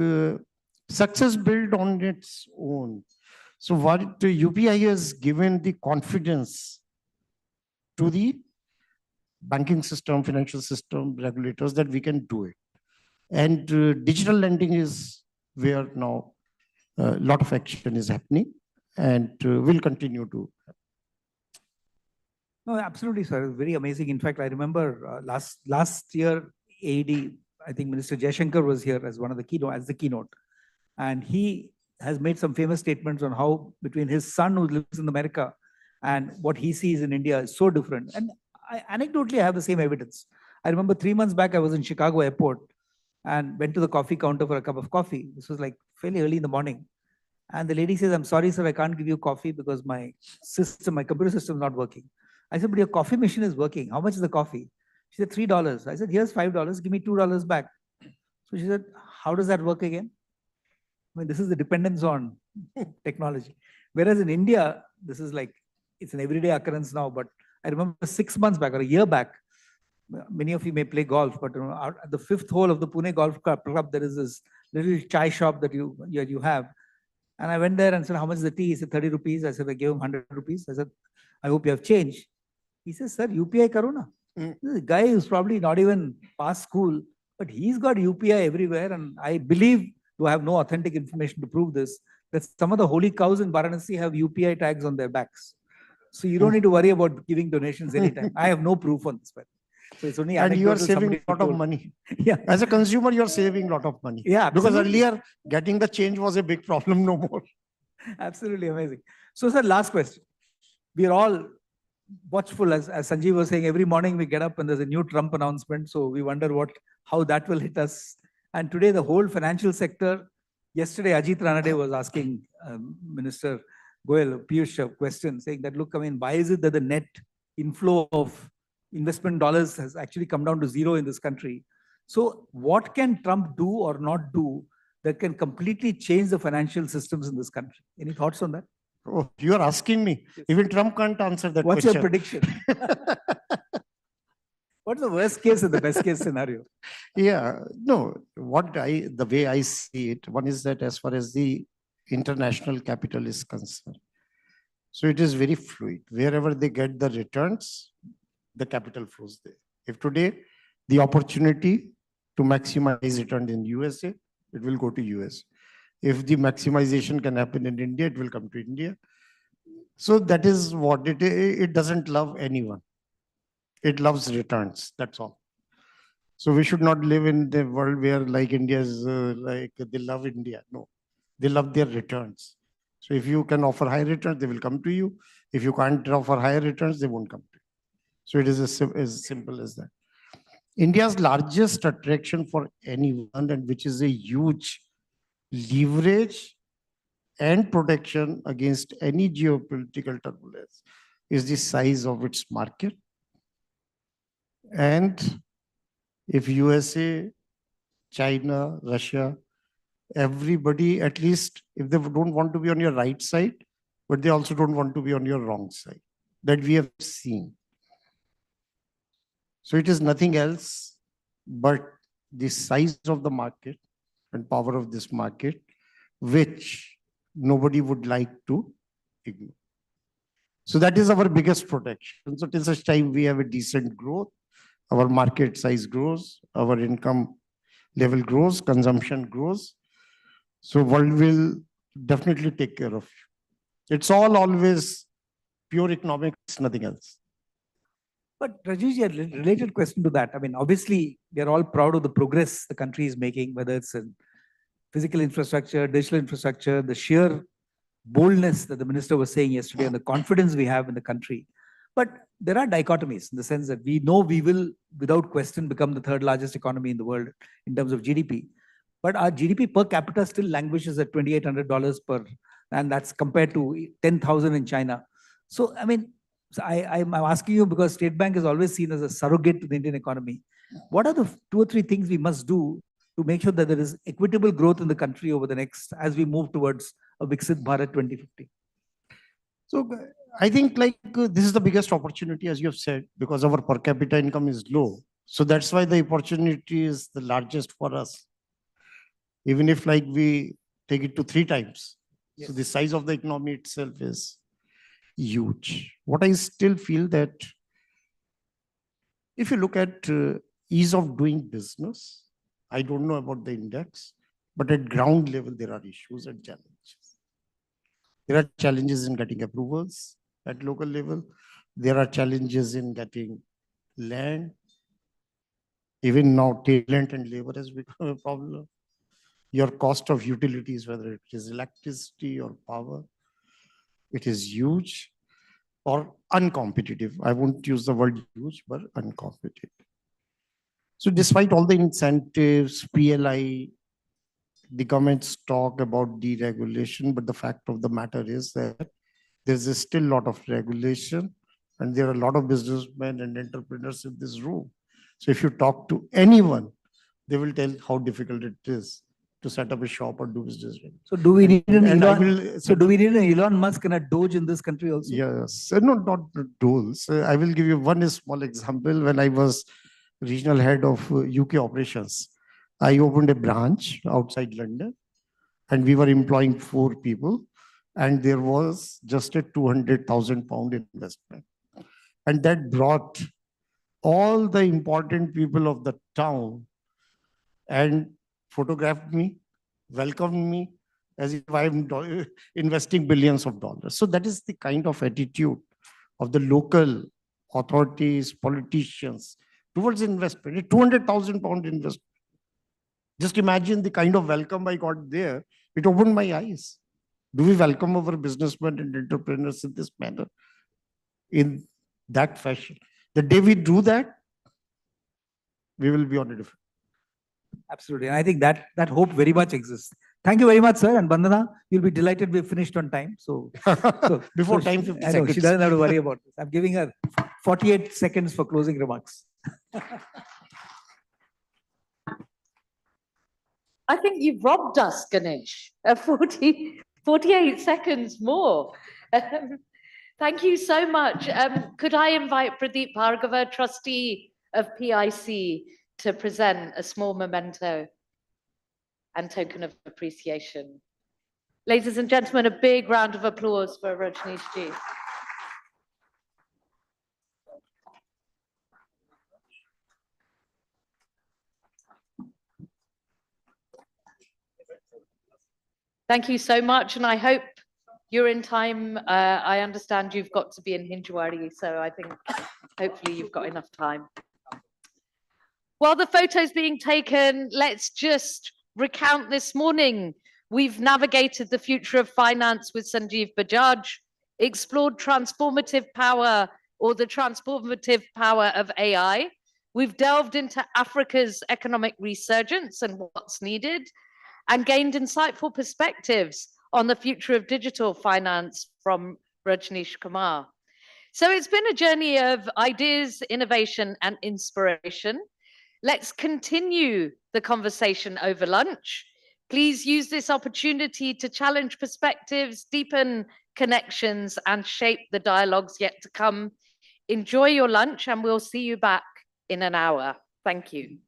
success built on its own. So what UPI has given the confidence to the banking system, financial system, regulators, that we can do it. And digital lending is where now a lot of action is happening, and will continue to. No, absolutely, sir. Very amazing. In fact, I remember last year, AD, I think Minister Jaishankar was here as one of the keynote, and he has made some famous statements on how between his son who lives in America and what he sees in India is so different. And anecdotally, I have the same evidence. I remember 3 months back, I was in Chicago airport and went to the coffee counter for a cup of coffee. This was like fairly early in the morning. And the lady says, "I'm sorry, sir, I can't give you coffee because my computer system is not working." I said, "But your coffee machine is working. How much is the coffee?" She said, $3. I said, "Here's $5. Give me $2 back." So she said, "How does that work again?" I mean, this is the dependence on technology. Whereas in India, this is like, it's an everyday occurrence now. But I remember 6 months back or a year back, many of you may play golf, but at the 5th hole of the Pune Golf Club, there is this little chai shop that you have. And I went there and said, "How much is the tea?" He said, 30 rupees. I said, I gave him 100 rupees. I said, "I hope you have change." He says, "Sir, UPI karo na." This is a guy who's probably not even past school, but he's got UPI everywhere. And I believe, though I have no authentic information to prove this, that some of the holy cows in Varanasi have UPI tags on their backs. So you don't need to worry about giving donations anytime. I have no proof on this. But so it's only and you are saving somebody a lot of money. Yeah. As a consumer, you are saving a lot of money. Yeah, Because absolutely. earlier, getting the change was a big problem, no more. Absolutely amazing. So, sir, last question. We are all watchful, as Sanjeev was saying, every morning we get up and there's a new Trump announcement. So we wonder how that will hit us. And today, the whole financial sector, yesterday, Ajit Ranade was asking Minister Goyal, Piyush, a question saying that, look, I mean, why is it that the net inflow of investment dollars has actually come down to zero in this country? So what can Trump do or not do that can completely change the financial systems in this country. Any thoughts on that? Oh, you are asking me. Even Trump can't answer that What's question. your prediction? What's the worst case and the best case scenario? Yeah, no, the way I see it, one is that as far as the international capital is concerned, so it is very fluid. Wherever they get the returns, the capital flows there. If today the opportunity to maximize return in USA, it will go to US. If the maximization can happen in India, it will come to India. So that is what it doesn't love anyone. It loves returns, that's all. So we should not live in the world where like India is like they love India. No, they love their returns. So if you can offer high returns, they will come to you. If you can't offer higher returns, they won't come to you. So it is as simple as that. India's largest attraction for anyone, and which is a huge leverage and protection against any geopolitical turbulence, is the size of its market. And if USA, China, Russia, everybody, at least if they don't want to be on your right side, but they also don't want to be on your wrong side, that we have seen. So it is nothing else but the size of the market and power of this market, which nobody would like to ignore. So that is our biggest protection. So till such time we have a decent growth, our market size grows, our income level grows, consumption grows. So world will definitely take care of you. It's all always pure economics, nothing else. But Rajesh, a related question to that. I mean, obviously, we are all proud of the progress the country is making, whether it's in physical infrastructure, digital infrastructure, the sheer boldness that the minister was saying yesterday, and the confidence we have in the country. But there are dichotomies in the sense that we know we will, without question, become the third largest economy in the world in terms of GDP. But our GDP per capita still languishes at $2,800 per, and that's compared to 10,000 in China. So, I mean, I'm asking you because State Bank is always seen as a surrogate to the Indian economy. What are the 2 or 3 things we must do to make sure that there is equitable growth in the country over the next, as we move towards a Viksit Bharat 2050? So I think this is the biggest opportunity, as you have said, because our per capita income is low. So that's why the opportunity is the largest for us. Even if we take it to 3 times. Yes. So the size of the economy itself is huge. What I still feel that if you look at ease of doing business, I don't know about the index, but at ground level, there are issues and challenges. There are challenges in getting approvals at local level. There are challenges in getting land. Even now, talent and labor has become a problem. Your cost of utilities, whether it is electricity or power, it is huge or uncompetitive. I won't use the word huge, but uncompetitive. So despite all the incentives, PLI, the governments talk about deregulation, but the fact of the matter is that there's still a lot of regulation and there are a lot of businessmen and entrepreneurs in this room. So if you talk to anyone, they will tell how difficult it is to set up a shop or do business. So do we need an Elon? So do we need an Elon Musk and a Doge in this country also? Yes, no, not Doge. I will give you one small example. When I was regional head of UK operations, I opened a branch outside London, and we were employing 4 people, and there was just a £200,000 investment, and that brought all the important people of the town and photographed me, welcomed me as if I'm investing billions of dollars. So that is the kind of attitude of the local authorities, politicians towards investment. A £200,000 investment. Just imagine the kind of welcome I got there. It opened my eyes. Do we welcome our businessmen and entrepreneurs in this manner? In that fashion. The day we do that, we will be on a different. Absolutely. And I think that hope very much exists. Thank you very much, sir. And Vandana, you'll be delighted we finished on time. So before time, 50 I know, seconds. She doesn't have to worry about this. I'm giving her 48 seconds for closing remarks. I think you've robbed us, Ganesh, 48 seconds more. Thank you so much. Could I invite Pradeep Bhargava, trustee of PIC, to present a small memento and token of appreciation? Ladies and gentlemen, a big round of applause for Rajneesh ji. Thank you so much, and I hope you're in time. I understand you've got to be in Hinjawadi, so I think hopefully you've got enough time. While the photo's being taken, let's just recount this morning. We've navigated the future of finance with Sanjeev Bajaj, explored transformative power or the transformative power of AI. We've delved into Africa's economic resurgence and what's needed, and gained insightful perspectives on the future of digital finance from Rajneesh Kumar. So it's been a journey of ideas, innovation, and inspiration. Let's continue the conversation over lunch. Please use this opportunity to challenge perspectives, deepen connections, and shape the dialogues yet to come. Enjoy your lunch, and we'll see you back in an hour. Thank you.